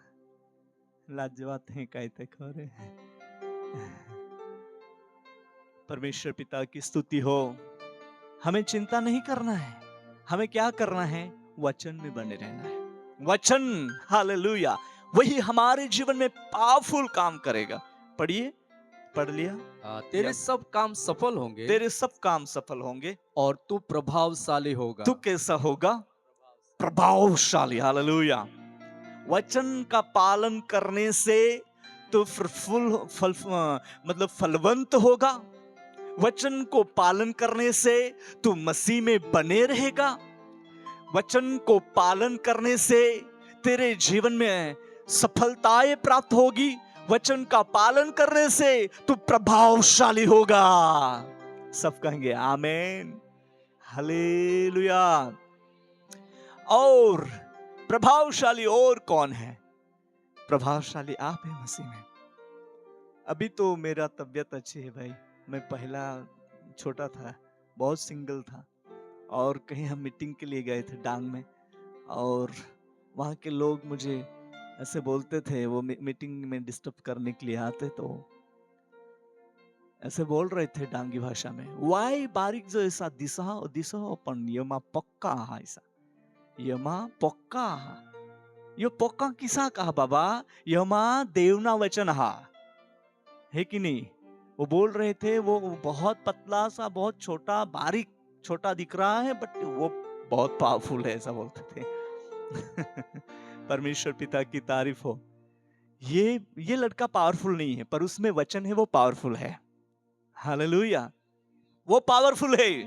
લાજવાત है कहते खरे। परमेश्वर पिता की स्तुति हो। हमें चिंता नहीं करना है, हमें क्या करना है? वचन में बने रहना है। वचन, हालेलुया, वही हमारे जीवन में पावरफुल काम करेगा। पढ़िए, पढ़ लिया। तेरे सब काम सफल होंगे, तेरे सब काम सफल होंगे, और तू प्रभावशाली होगा। तू कैसा होगा? प्रभावशाली। हालेलुया। वचन का पालन करने से तो मतलब फलवंत होगा। वचन को पालन करने से तू मसीह में बने रहेगा। वचन को पालन करने से तेरे जीवन में सफलताएं प्राप्त होगी। वचन का पालन करने से तू प्रभावशाली होगा। सब कहेंगे आमीन, हालेलुया। और प्रभावशाली और कौन है? प्रभावशाली आप हैं मसीह में। अभी तो मेरा तबीयत अच्छी है भाई। मैं पहला छोटा था, बहुत सिंगल था, और कहीं हम मीटिंग के लिए गए थे डांग में, और वहाँ के लोग मुझे ऐसे बोलते थे, वो मीटिंग में डिस्टर्ब करने के लिए आते, तो ऐसे बोल रहे थे डांगी भाषा में, वाई बारीक जो ऐसा दिसा दिसा पण यमा पक्का हा, ऐसा यमा पक्का हा, यो पक्का किसा कहा बाबा? यमा देवना वचन हा, है कि नहीं? वो बोल रहे थे, वो बहुत पतला सा, बहुत छोटा, बारीक छोटा दिख रहा है, बट वो बहुत पावरफुल है, ऐसा बोलते थे। परमेश्वर पिता की तारीफ हो। ये लड़का पावरफुल नहीं है, पर उसमें वचन है, वो पावरफुल है। हालेलुया। वो पावरफुल है,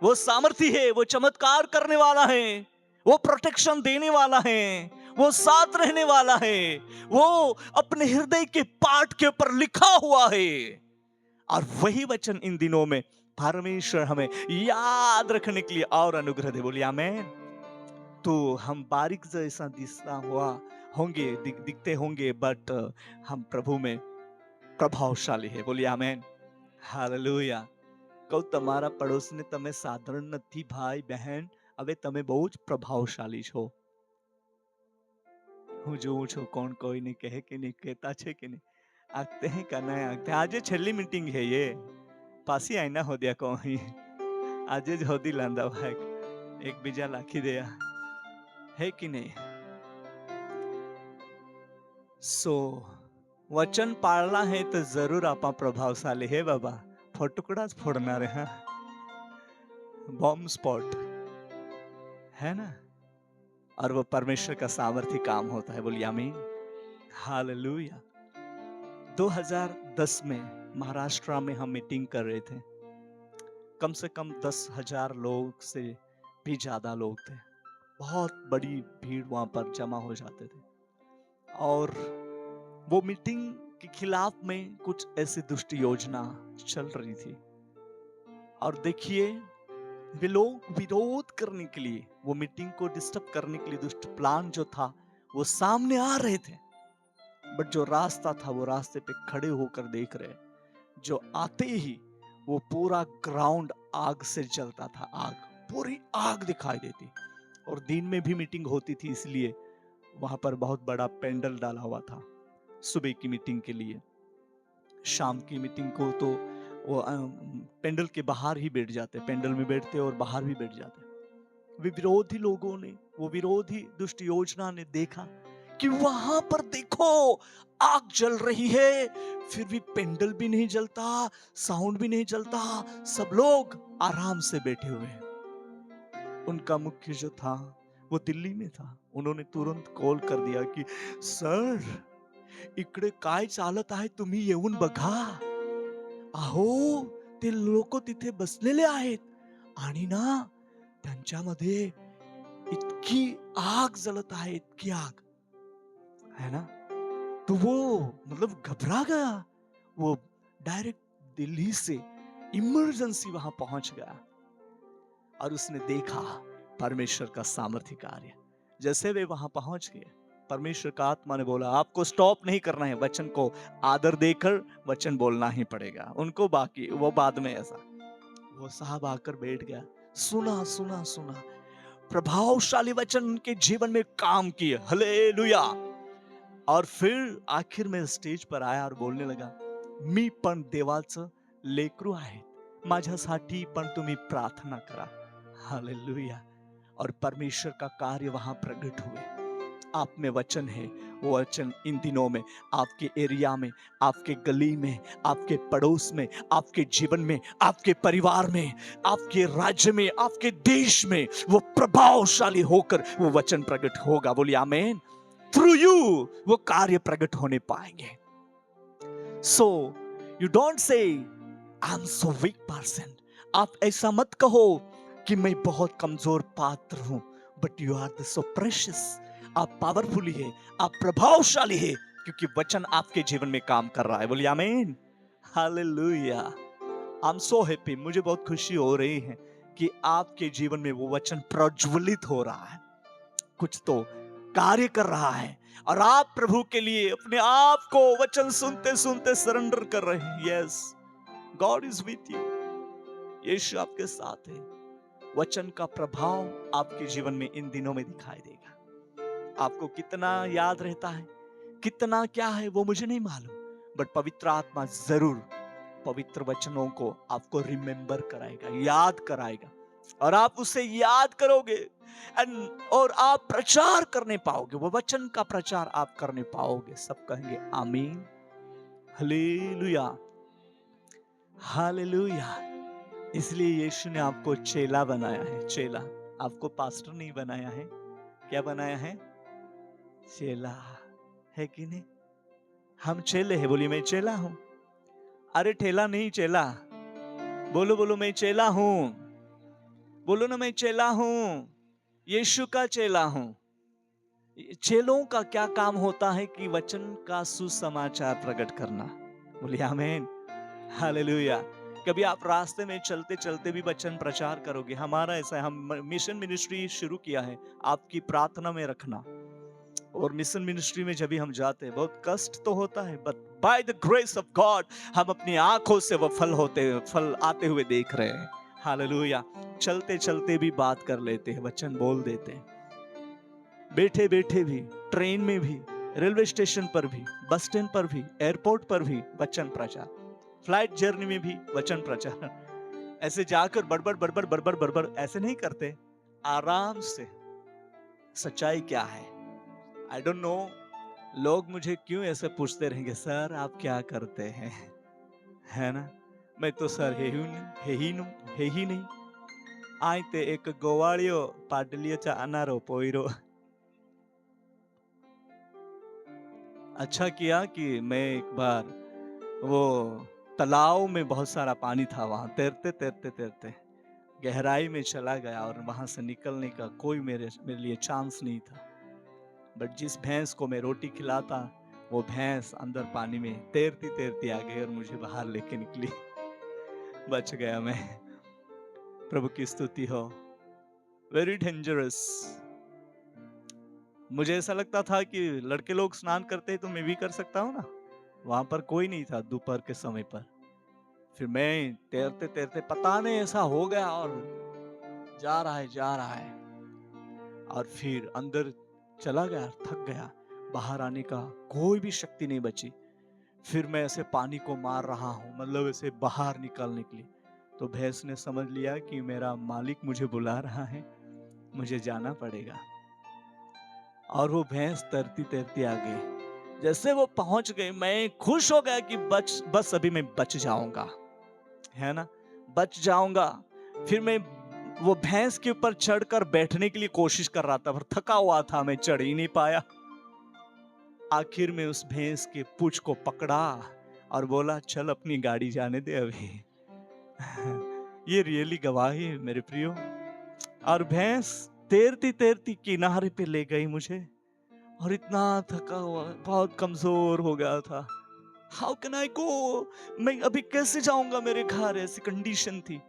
वो सामर्थी है, वो चमत्कार करने वाला है, वो प्रोटेक्शन देने वाला है, वो साथ रहने वाला है, वो अपने हृदय के पाठ के ऊपर लिखा हुआ है। और वही वचन इन दिनों में परमेश्वर हमें याद रखने के लिए और अनुग्रह दे, बोलिए आमीन। तो हम बारीक जैसा दिखता हुआ होंगे, दिखते होंगे, बट हम प्रभु में प्रभावशाली है, बोलिए आमीन, हालेलुया। कहूं તમારા પડોશને તમે સાધારણ નથી ભાઈ બહેન, હવે તમે બહુ જ પ્રભાવશાલી છો। હું જોઉં છું કોણ કોઈને કહે કે નહીં, કહેતા છે કે નહીં, આગતે हैं का नहीं આગતે। આજે છેલ્લી મીટિંગ है ये, પાછી આઈના હોદ્યા કોઈ, આજે જ હોદી લાંદા ભાઈ, એક બીજા લાખી દયા, है कि नहीं? सो वचन पाळना है तो जरूर आपा प्रभावशाली है बाबा। फटुकड़ाच फोड़नारे, हाँ, बॉम्ब स्पॉट है ना। और वो परमेश्वर का सामर्थ्य काम होता है, बोलिए आमीन, हालेलुया। 2010 में महाराष्ट्र में हम मीटिंग कर रहे थे। कम से कम 10,000 लोग से भी ज्यादा लोग थे। बहुत बड़ी भीड़ वहां पर जमा हो जाते थे और वो मीटिंग के खिलाफ में कुछ ऐसी दुष्ट योजना चल रही थी। और देखिए, वे लोग विरोध करने के लिए, वो मीटिंग को डिस्टर्ब करने के लिए दुष्ट प्लान जो था वो सामने आ रहे थे। बट जो रास्ता था वो रास्ते पे खड़े होकर देख रहे, जो आते ही वो पूरा ग्राउंड आग से जलता था। आग, पूरी आग दिखाई देती। और दिन में भी मीटिंग होती थी, इसलिए वहां पर बहुत बड़ा पेंडल डाला हुआ था सुबह की मीटिंग के लिए। शाम की मीटिंग को तो वो पेंडल के बाहर ही बैठ जाते, पेंडल में बैठते और बाहर भी बैठ जाते। वे विरोधी लोगों ने, वो विरोधी दुष्ट योजना ने देखा कि वहां पर देखो आग जल रही है, फिर भी पेंडल भी नहीं जलता, साउंड भी नहीं जलता, सब लोग आराम से बैठे हुए हैं। उनका मुख्य जो था वो दिल्ली में था। उन्होंने तुरंत कॉल कर दिया कि सर, इकडे काय चालत आहे, तुम्ही येऊन बघा। अहो, ते लोक तिथे बसलेले आहेत आणि ना त्यांच्यामध्ये इतकी आग जलत आहे, इतकी आग है ना। तो वो मतलब घबरा गया। वो डायरेक्ट दिल्ली से इमरजेंसी वहां पहुंच गया और उसने देखा परमेश्वर का सामर्थ्य कार्य। जैसे वे वहां पहुंच गए, परमेश्वर का आत्मा ने बोला आपको स्टॉप नहीं करना है, वचन को आदर देकर वचन बोलना ही पड़ेगा। उनको बाकी वो बाद में ऐसा, वो साहब आकर बैठ गया, सुना सुना सुना, प्रभावशाली वचन उनके जीवन में काम किए। हालेलुया। और फिर आखिर में स्टेज पर आया और बोलने लगा, मी पण देवाचं लेकरू आहे, माझ्यासाठी पण तुम्ही प्रार्थना करा। हालेलुया। और परमेश्वर का कार्य वहां प्रकट हुए। आप में वचन है, वो वचन इन दिनों में आपके एरिया में, आपके गली में, आपके पड़ोस में, आपके जीवन में, आपके परिवार में, आपके राज्य में, आपके देश में वो प्रभावशाली होकर वो वचन प्रकट होगा। बोलिए आमीन। थ्रू यू वो कार्य प्रकट होने पाएंगे। So you don't say I am so weak person. आप ऐसा मत कहो कि मैं बहुत कमजोर पात्र हूं, but you are the so precious. आप पावरफुली है, आप प्रभावशाली है, क्योंकि वचन आपके जीवन में काम कर रहा है। बोलिए आमीन। Hallelujah. I am so happy. मुझे बहुत खुशी हो रही है कि आपके जीवन में वो वचन प्रज्वलित हो रहा है, कुछ तो कार्य कर रहा है और आप प्रभु के लिए अपने आप को वचन सुनते सुनते सरेंडर कर रहे हैं। Yes, God is with you. यीशु आपके साथ है। वचन का प्रभाव आपके जीवन में इन दिनों में दिखाई देगा। आपको कितना याद रहता है, कितना क्या है वो मुझे नहीं मालूम, बट पवित्र आत्मा जरूर पवित्र वचनों को आपको रिमेंबर कराएगा, याद कराएगा, और आप उसे याद करोगे और आप प्रचार करने पाओगे। वो वचन का प्रचार आप करने पाओगे। सब कहेंगे आमीन। Hallelujah, hallelujah. इसलिए यीशु ने आपको चेला बनाया है। चेला, आपको पास्टर नहीं बनाया है। क्या बनाया है? चेला, है कि नहीं? हम चेले हैं। बोलिए मैं चेला हूं। अरे ठेला नहीं, चेला बोलो, बोलो मैं चेला हूं। बोलो ना, मैं चेला हूं, यीशु का चेला हूं। चेलों का क्या काम होता है कि वचन का सुसमाचार प्रकट करना। बोलिए आमीन। हालेलुया। कभी आप रास्ते में चलते चलते भी वचन प्रचार करोगे। हमारा ऐसा है, हम मिशन मिनिस्ट्री शुरू किया है आपकी प्रार्थना में रखना। और मिशन मिनिस्ट्री में जब भी हम जाते हैं बहुत कष्ट तो होता है, but by the grace of God हम अपनी आंखों से वो फल आते हुए देख रहे हैं। हालेलुया। चलते चलते भी बात कर लेते हैं, वचन बोल देते हैं, बैठे बैठे भी, ट्रेन में भी, रेलवे स्टेशन पर भी, बस स्टैंड पर भी, एयरपोर्ट पर भी वचन प्रचार, फ्लाइट जर्नी में भी वचन प्रचार। ऐसे जाकर बड़बड़ बड़बड़ बड़बड़ बड़बड़ ऐसे नहीं करते, आराम से। सच्चाई क्या है आई डोंट नो। लोग मुझे क्यों ऐसे पूछते रहेंगे, सर आप क्या करते हैं, है ना। मैं तो सर है ही नहीं। आई ते एक गोवाड़ियो पाटलियोचा अनारो पोईरो। अच्छा किया कि मैं एक बार वो तालाब में बहुत सारा पानी था, वहां तैरते तैरते तैरते गहराई में चला गया और वहां से निकलने का कोई मेरे लिए चांस नहीं था। बट जिस भैंस को मैं रोटी खिलाता, वो भैंस अंदर पानी में तैरती तैरती आ गई और मुझे बाहर लेके निकली। बच गया मैं। प्रभु की स्तुति हो। Very dangerous. मुझे ऐसा लगता था कि लड़के लोग स्नान करते हैं तो मैं भी कर सकता हूँ ना। वहां पर कोई नहीं था दोपहर के समय पर। फिर मैं तैरते तैरते पता नहीं ऐसा हो गया और जा रहा है और फिर अंदर चला गया, थक गया। बाहर आने का कोई भी शक्ति नहीं बची। फिर मैं ऐसे पानी को मार रहा हूँ, मतलब ऐसे बाहर निकालने के लिए। तो भैंस ने समझ लिया कि मेरा मालिक मुझे बुला रहा है, मुझे जाना पड़ेगा। और वो भैंस तैरती तैरती आ गई। जैसे वो पहुंच गई, मैं खुश हो गया कि बस अभी मैं बच जाऊंगा, है ना, बच जाऊंगा। फिर मैं वो भैंस के ऊपर चढ़कर बैठने के लिए कोशिश कर रहा था, पर थका हुआ था, मैं चढ़ ही नहीं पाया। आखिर में उस भैंस के पूंछ को पकड़ा और बोला, चल अपनी गाड़ी जाने दे अभी। ये रियली गवाही है मेरे प्रियो। और भैंस तैरती तैरती किनारे पे ले गई मुझे, और इतना थका हुआ, बहुत कमजोर हो गया था। हाउ कैन आई गो, मैं अभी कैसे जाऊंगा मेरे घर, ऐसी कंडीशन थी।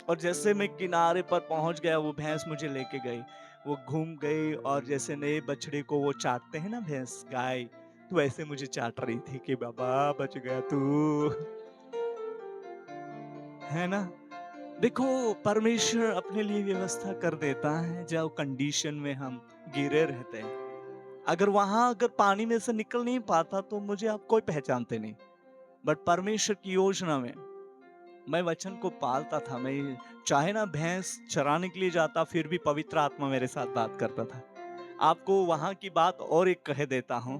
और जैसे मैं किनारे पर पहुंच गया, वो भैंस मुझे लेके गई। वो घूम गई और जैसे नए बछड़े को वो चाटते हैं ना भैंस, गाय, तो ऐसे मुझे चाट रही थी कि बाबा बच गया तू, है ना। देखो, परमेश्वर अपने लिए व्यवस्था कर देता है जो कंडीशन में हम गिरे रहते हैं। अगर पानी में से निकल नहीं पाता तो मुझे आप कोई पहचानते नहीं। बट परमेश्वर की योजना में मैं वचन को पालता था। मैं चाहे ना भैंस चराने के लिए जाता, फिर भी पवित्र आत्मा मेरे साथ बात करता था। आपको वहां की बात और एक कह देता हूं।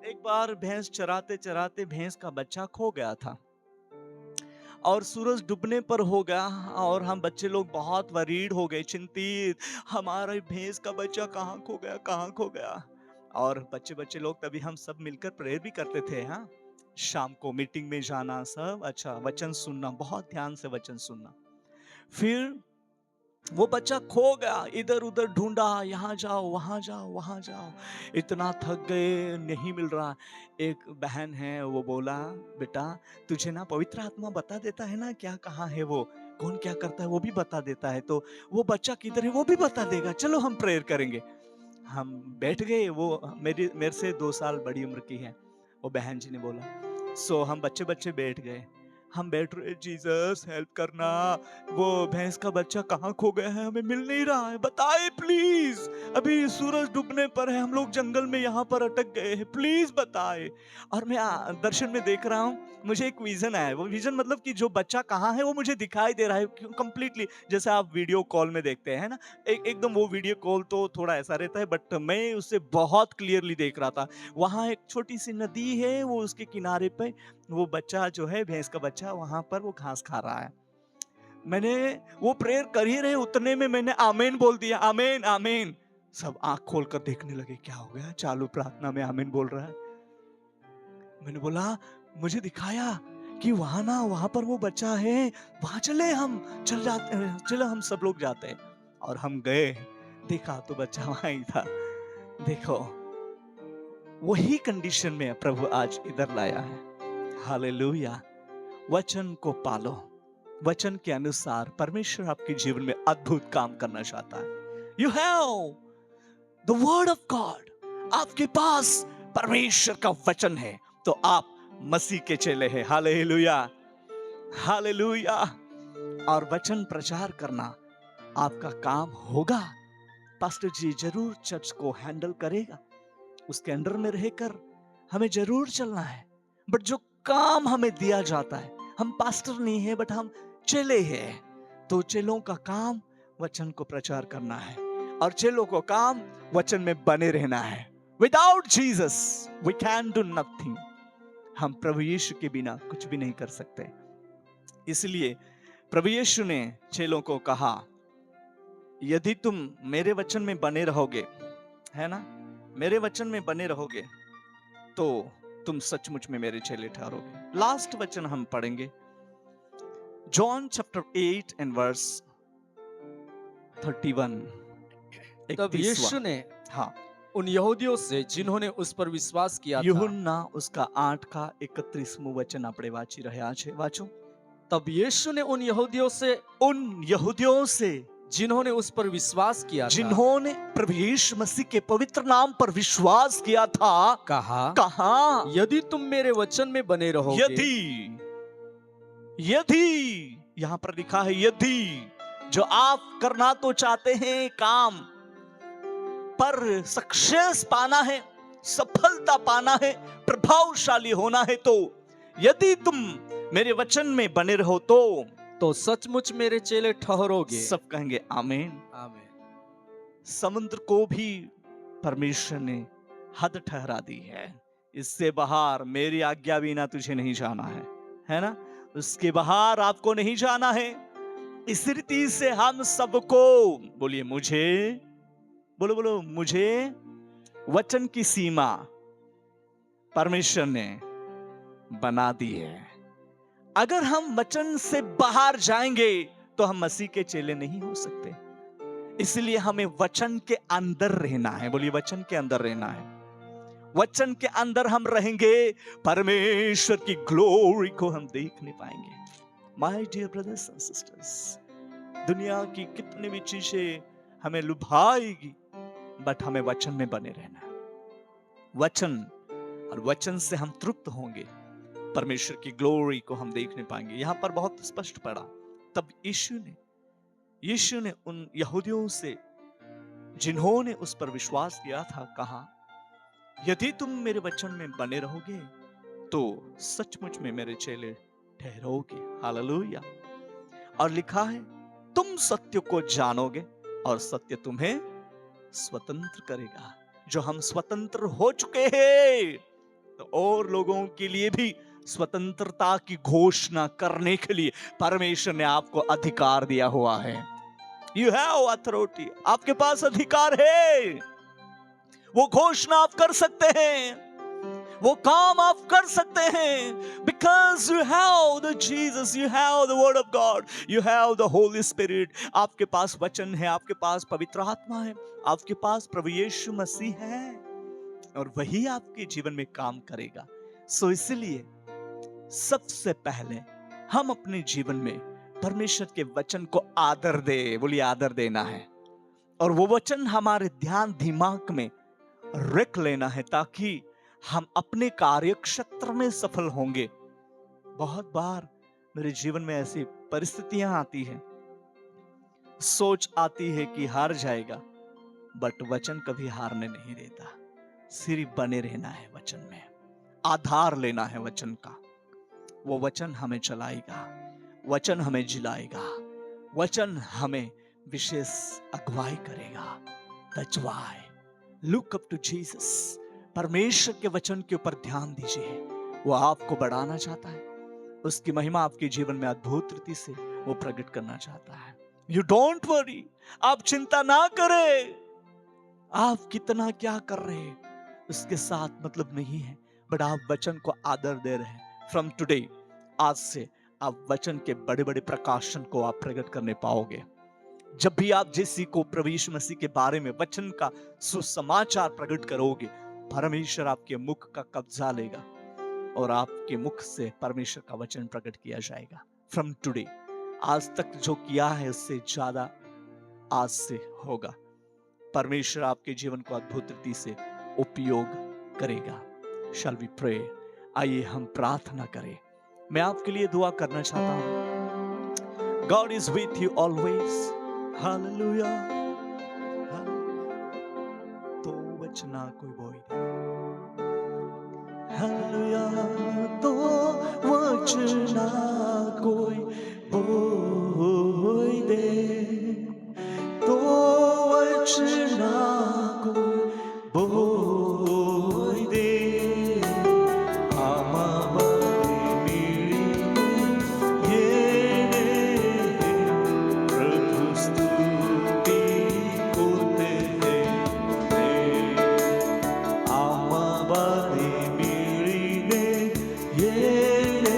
एक बार भैंस चराते चराते भैंस का बच्चा खो गया था और सूरज डूबने पर हो गया, और हम बच्चे लोग बहुत वरीड हो गए, चिंतित, हमारे भैंस का बच्चा कहाँ खो गया, कहाँ खो गया। और बच्चे बच्चे लोग तभी हम सब मिलकर प्रेयर भी करते थे। हाँ, शाम को मीटिंग में जाना, सब अच्छा वचन सुनना, बहुत ध्यान से वचन सुनना। फिर वो बच्चा खो गया, इधर उधर ढूंढा, यहाँ जाओ वहां जाओ वहां जाओ, इतना थक गए, नहीं मिल रहा। एक बहन है, वो बोला, बेटा तुझे ना पवित्र आत्मा बता देता है ना क्या कहाँ है वो, कौन क्या करता है वो भी बता देता है, तो वो बच्चा किधर है वो भी बता देगा, चलो हम प्रेयर करेंगे। हम बैठ गए। वो मेरे से 2 साल बड़ी उम्र की है, वो बहन जी ने बोला। सो हम बच्चे बच्चे बैठ गए। हम बैठ रहे, जीसस हेल्प करना, वो भैंस का बच्चा कहाँ खो गया है, हमें मिल नहीं रहा है, बताए प्लीज, अभी सूरज डूबने पर है, हम लोग जंगल में यहाँ पर अटक गए हैं, प्लीज बताए। और मैं दर्शन में देख रहा हूँ, मुझे एक विजन आया। वो विजन मतलब कि जो बच्चा कहाँ है वो मुझे दिखाई दे रहा है कंप्लीटली, जैसे आप वीडियो कॉल में देखते हैं ना, एकदम वो वीडियो कॉल तो थोड़ा ऐसा रहता है, बट मैं उससे बहुत क्लियरली देख रहा था। वहां एक छोटी सी नदी है, वो उसके किनारे पे वो बच्चा जो है, भैंस का बच्चा, वहां पर वो घास खा रहा है। मैंने वो प्रेयर कर ही रहे, उतने में मैंने आमीन बोल दिया, आमीन आमीन। सब आंख खोलकर देखने लगे, क्या हो गया, चालू प्रार्थना में आमीन बोल रहा है। मैंने बोला, मुझे दिखाया कि वहां पर वो बच्चा है, वहां चले, हम चल जाते हैं, चलो हम सब लोग जाते हैं। और हम गए, देखा तो बच्चा वहां ही था। देखो, वही कंडीशन में प्रभु आज इधर लाया है। हालेलुया। वचन को पालो, वचन के अनुसार परमेश्वर आपके जीवन में अद्भुत काम करना चाहता है। You have the word of God, आपके पास परमेश्वर का वचन है, तो आप मसीह के चेले हैं। Hallelujah, hallelujah. और वचन प्रचार करना आपका काम होगा। पास्टर जी जरूर चर्च को हैंडल करेगा, उसके अंडर में रहकर हमें जरूर चलना है। बट जो काम हमें दिया जाता है, हम पास्टर नहीं है बट हम चेले हैं, तो चेलों का काम वचन को प्रचार करना है, और चेलों को काम वचन में बने रहना है। Without Jesus we can do nothing. हम प्रभु यीशु के बिना कुछ भी नहीं कर सकते। इसलिए प्रभु यीशु ने चेलों को कहा, यदि तुम मेरे वचन में बने रहोगे, है ना, मेरे वचन में बने रहोगे, तो तुम सचमुच में मेरे चेले ठहरोगे। लास्ट वचन हम पढ़ेंगे, जॉन चैप्टर 8 एंड वर्स 31। तब यीशु ने उन यहूदियों से जिन्होंने उस पर विश्वास किया था, यूहन्ना उसका 8 का 31मुं वचन આપણે વાંચી રહ્યા છે, વાંચો। तब यीशु ने उन यहूदियों से जिन्होंने उस पर विश्वास किया था, जिन्होंने प्रभु यीशु मसीह के पवित्र नाम पर विश्वास किया था, कहा यदि तुम मेरे वचन में बने रहोगे, यदि यहां पर लिखा है यदि, जो आप करना तो चाहते हैं काम, पर सक्सेस पाना है, सफलता पाना है, प्रभावशाली होना है, तो यदि तुम मेरे वचन में बने रहो तो सचमुच मेरे चेले ठहरोगे। सब कहेंगे आमीन। आमीन। समुद्र को भी परमेश्वर ने हद ठहरा दी है, इससे बाहर मेरी आज्ञा बिना तुझे नहीं जाना है ना, उसके बाहर आपको नहीं जाना है। इस रीति से हम सबको, बोलिए मुझे, बोलो मुझे वचन की सीमा परमेश्वर ने बना दी है। अगर हम वचन से बाहर जाएंगे तो हम मसीह के चेले नहीं हो सकते। इसलिए हमें वचन के अंदर रहना है, बोलिए वचन के अंदर रहना है। वचन के अंदर हम रहेंगे, परमेश्वर की ग्लोरी को हम देख नहीं पाएंगे। My dear brothers and sisters, दुनिया की कितनी भी चीजें हमें लुभाएगी, बट हमें वचन में बने रहना है। वचन, और वचन से हम तृप्त होंगे, परमेश्वर की ग्लोरी को हम देख नहीं पाएंगे। यहां पर बहुत स्पष्ट पड़ा, तब यीशु ने उन यहूदियों से जिन्होंने उस पर विश्वास किया था, कहा यदि तुम मेरे वचन में बने रहोगे तो सचमुच में मेरे चेले ठहरोगे। हालेलुया। और लिखा है तुम सत्य को जानोगे और सत्य तुम्हें स्वतंत्र करेगा। जो हम स्वतंत्र हो चुके हैं, तो और लोगों के लिए भी स्वतंत्रता की घोषणा करने के लिए परमेश्वर ने आपको अधिकार दिया हुआ है। यू हैव अथॉरिटी, आपके पास अधिकार है। वो घोषणा आप कर सकते हैं, वो काम आप कर सकते हैं, because you have the Jesus, you have the word of God, you have the Holi spirit. आपके पास वचन है, आपके पास पवित्र आत्मा है, आपके पास प्रभु यीशु मसीह है, और वही आपके जीवन में काम करेगा। सो इसलिए सबसे पहले हम अपने जीवन में परमेश्वर के वचन को आदर दे, बोलिए आदर देना है, और वो वचन हमारे ध्यान दिमाग में रख लेना है, ताकि हम अपने कार्य क्षेत्र में सफल होंगे। बहुत बार मेरे जीवन में ऐसी परिस्थितियां आती हैं, सोच आती है कि हार जाएगा, बट वचन कभी हारने नहीं देता। सिर्फ बने रहना है वचन में, आधार लेना है वचन का। वो वचन हमें चलाएगा, वचन हमें जिलाएगा, वचन हमें विशेष अगुवाई करेगा। That's why look up to Jesus। परमेश्वर के वचन के ऊपर ध्यान दीजिए, वो आपको बढ़ाना चाहता है, उसकी महिमा आपके जीवन में अद्भुत रीति से वो प्रकट करना चाहता है। You don't worry, आप चिंता ना करें, आप कितना क्या कर रहे हैं उसके साथ मतलब नहीं है, बट आप वचन को आदर दे रहे हैं। फ्रॉम टुडे, आज से आप वचन के बड़े बड़े प्रकाशन को आप प्रकट करने पाओगे। जब भी आप जिस को प्रभु यीशु मसीह के बारे में वचन का सुसमाचार प्रकट करोगे, परमेश्वर आपके मुख का कब्जा लेगा और आपके मुख से परमेश्वर का वचन प्रकट किया जाएगा। फ्रॉम टुडे, आज तक जो किया है उससे ज्यादा आज से होगा। परमेश्वर आपके जीवन को अद्भुत रीति से उपयोग करेगा। Shall we pray? आइए हम प्रार्थना करें। मैं आपके लिए दुआ करना चाहता हूं। God is with you always। Hallelujah। तो वचना कोई बोई दे। Hallelujah। तो वचना कोई बोई दे। तो वचना कोई बोई दे। Yeah.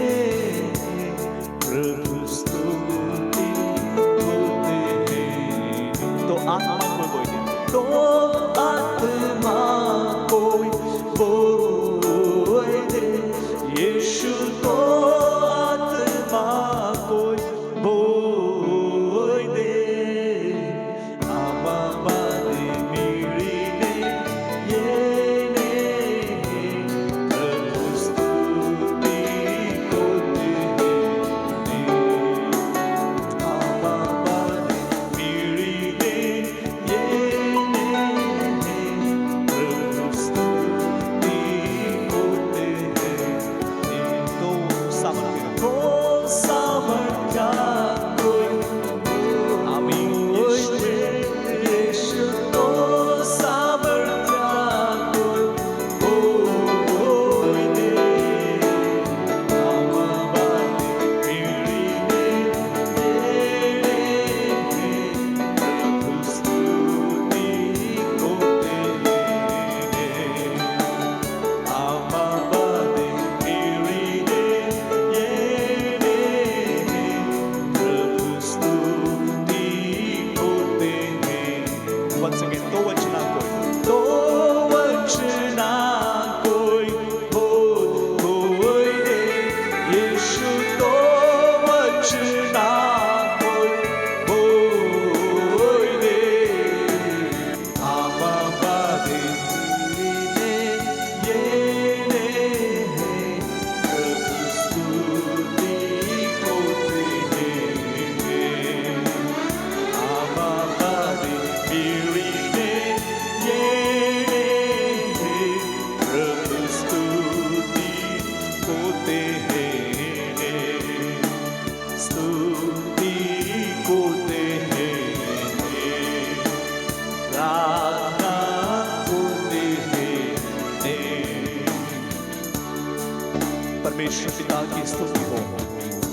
परमेश्वर पिता की स्तुति हो।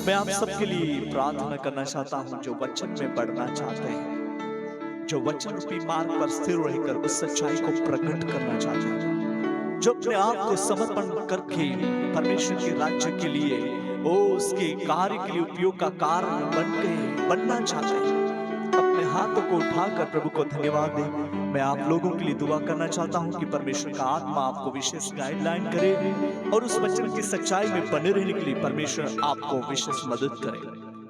मैं आप सबके लिए प्रार्थना करना चाहता हूं जो वचन में पढ़ना चाहते हैं, जो वचन रूपी मार्ग पर स्थिर रहकर उस सच्चाई को प्रकट करना चाहते हैं, जो अपने आप को समर्पण करके परमेश्वर के राज्य के लिए उसके कार्य के लिए उपयोग का कारण बनना चाहते हैं, अपने हाथों को उठाकर प्रभु को धन्यवाद दें। मैं आप लोगों के लिए दुआ करना चाहता हूं कि परमेश्वर का आत्मा आपको विशेष गाइडलाइन करे और उस वचन की सच्चाई में बने रहने के लिए परमेश्वर आपको विशेष मदद करे।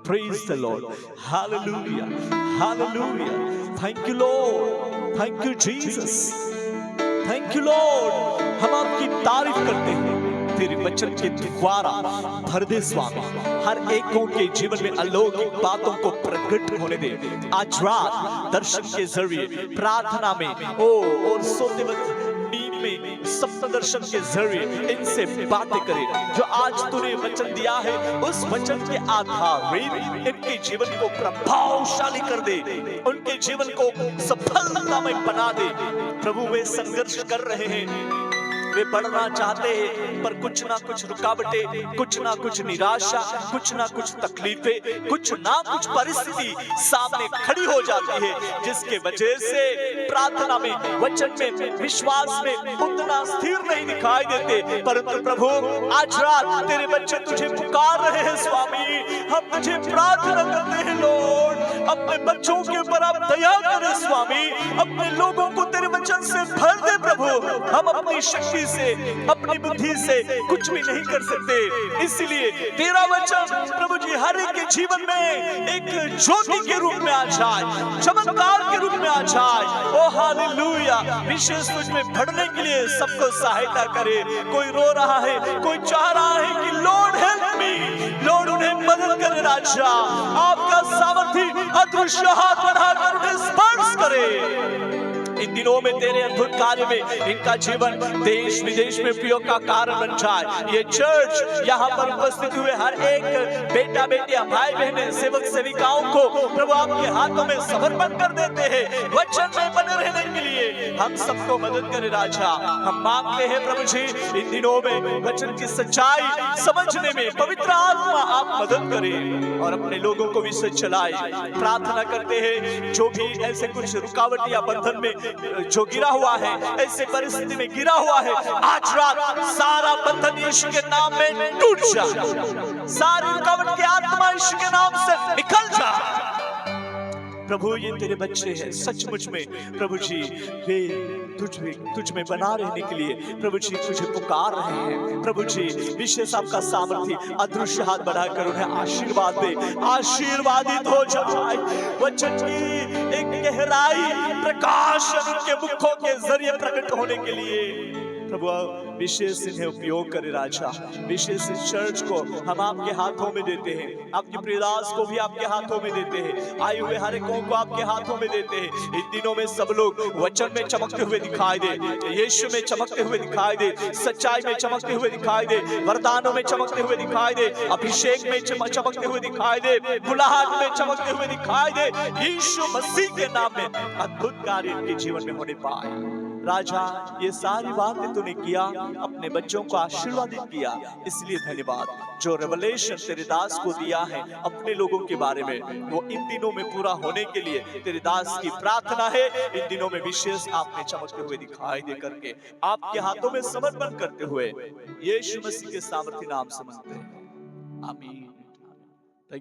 Praise the Lord, hallelujah, hallelujah. Thank you Lord, thank you Jesus, thank you Lord. हम आपकी तारीफ करते हैं, तेरे वचन के द्वारा भर दे स्वामी, हर एक के जीवन में अलौकिक बातों को प्रकट होने दे। आज रात दर्शन के जरिए, प्रार्थना में और सोते वक्त नींद में सप्त दर्शन के जरिए इनसे बातें करे। जो आज तूने वचन दिया है उस वचन के आधार इनके जीवन को प्रभावशाली कर दे, उनके जीवन को सफलता में बना दे। प्रभु वे संघर्ष कर रहे हैं, वे बढ़ना चाहते हैं पर कुछ ना कुछ रुकावटें, कुछ ना कुछ निराशा, कुछ ना कुछ तकलीफें, कुछ ना कुछ परिस्थिति सामने खड़ी हो जाती है, जिसके वजह से प्रार्थना में, वचन में, विश्वास में उतना स्थिर नहीं दिखाई देते। परंतु प्रभु आज रात तेरे बच्चे तुझे पुकार रहे हैं स्वामी, हम तुझे प्रार्थना करते हैं लॉर्ड, अपने बच्चों के ऊपर आप दया करें स्वामी, अपने लोगों को तेरे वचन से भर दे प्रभु। हम अपनी शक्ति से, अपनी बुद्धि से कुछ भी नहीं कर सकते, इसलिए तेरा वचन प्रभु जी हर एक के जीवन में एक ज्योति के रूप में आ जाए, चमत्कार के रूप में आ जाए। ओ हालेलुया। विशेष तुझ में बढ़ने के लिए सबको सहायता करे। कोई रो रहा है, कोई चाह रहा है कि लॉर्ड हेल्प मी, लॉर्ड उन्हें मदद करे राजा, आपका सामर्थी अदृश्य हाथ बढ़ाकर उन्हें स्पर्श करे। इन दिनों में तेरे अद्भुत कार्य में इनका जीवन देश विदेश में उपयोग का कारण बन जाए। ये चर्च यहाँ पर उपस्थित हुए हर एक बेटा बेटियां, भाई बहनें, सेवक सेविकाओं को प्रभु आपके हाथों में समर्पण कर देते हैं, वचन में बने रहने के लिए हम सबको मदद करे राजा। हम मांगते हैं प्रभु जी इन दिनों में वचन की सच्चाई समझने में पवित्र आत्मा आप मदद करें और अपने लोगों को भी से चलाए। प्रार्थना करते हैं जो भी ऐसे कुछ रुकावट या बंधन में जो गिरा हुआ है, ऐसे परिस्थिति में गिरा हुआ है, आज रात सारा बंधन यीशु के नाम में टूट जा, सारी रुकावट की आत्मा यीशु के नाम से निकल जा। प्रभु ये तेरे बच्चे हैं, सचमुच में प्रभु जी वे तुझ में बना रहने के लिए प्रभु जी तुझे पुकार रहे हैं। प्रभु जी विशेष आपका सामर्थ्य अदृश्य हाथ बढ़ाकर उन्हें आशीर्वाद दे, आशीर्वादित हो जाए। वचन की एक गहराई प्रकाश उनके मुखों के जरिए प्रकट होने के लिए प्रभु विशेष इन्हें उपयोग करे राजा। विशेष इस चर्च को हम आपके हाथों में देते हैं, आपके प्रियदास को भी आपके हाथों में देते हैं, आए हुए हर एक को आपके हाथों में देते हैं। इन दिनों में सब लोग वचन में चमकते हुए दिखाई दे, यीशु में चमकते हुए दिखाई दे, सच्चाई में चमकते हुए दिखाई दे, वरदानों में चमकते हुए दिखाई दे, अभिषेक में चमकते हुए दिखाई दे, बुलाहट में चमकते हुए दिखाई दे। यीशु मसीह के नाम में अद्भुत कार्य इनके जीवन में होने पाए राजा। ये सारी बातें तूने किया, अपने बच्चों को आशीर्वादित किया, इसलिए धन्यवाद। जो रेवलेशन तेरे दास को दिया है अपने लोगों के बारे में, वो इन दिनों में पूरा होने के लिए तेरे दास की प्रार्थना है। इन दिनों में विशेष आपने चमकते हुए दिखाई दे करके आपके हाथों में समर्पण करते हुए यीशु मसीह के सामर्थ्य नाम से मांगते हैं, आमीन।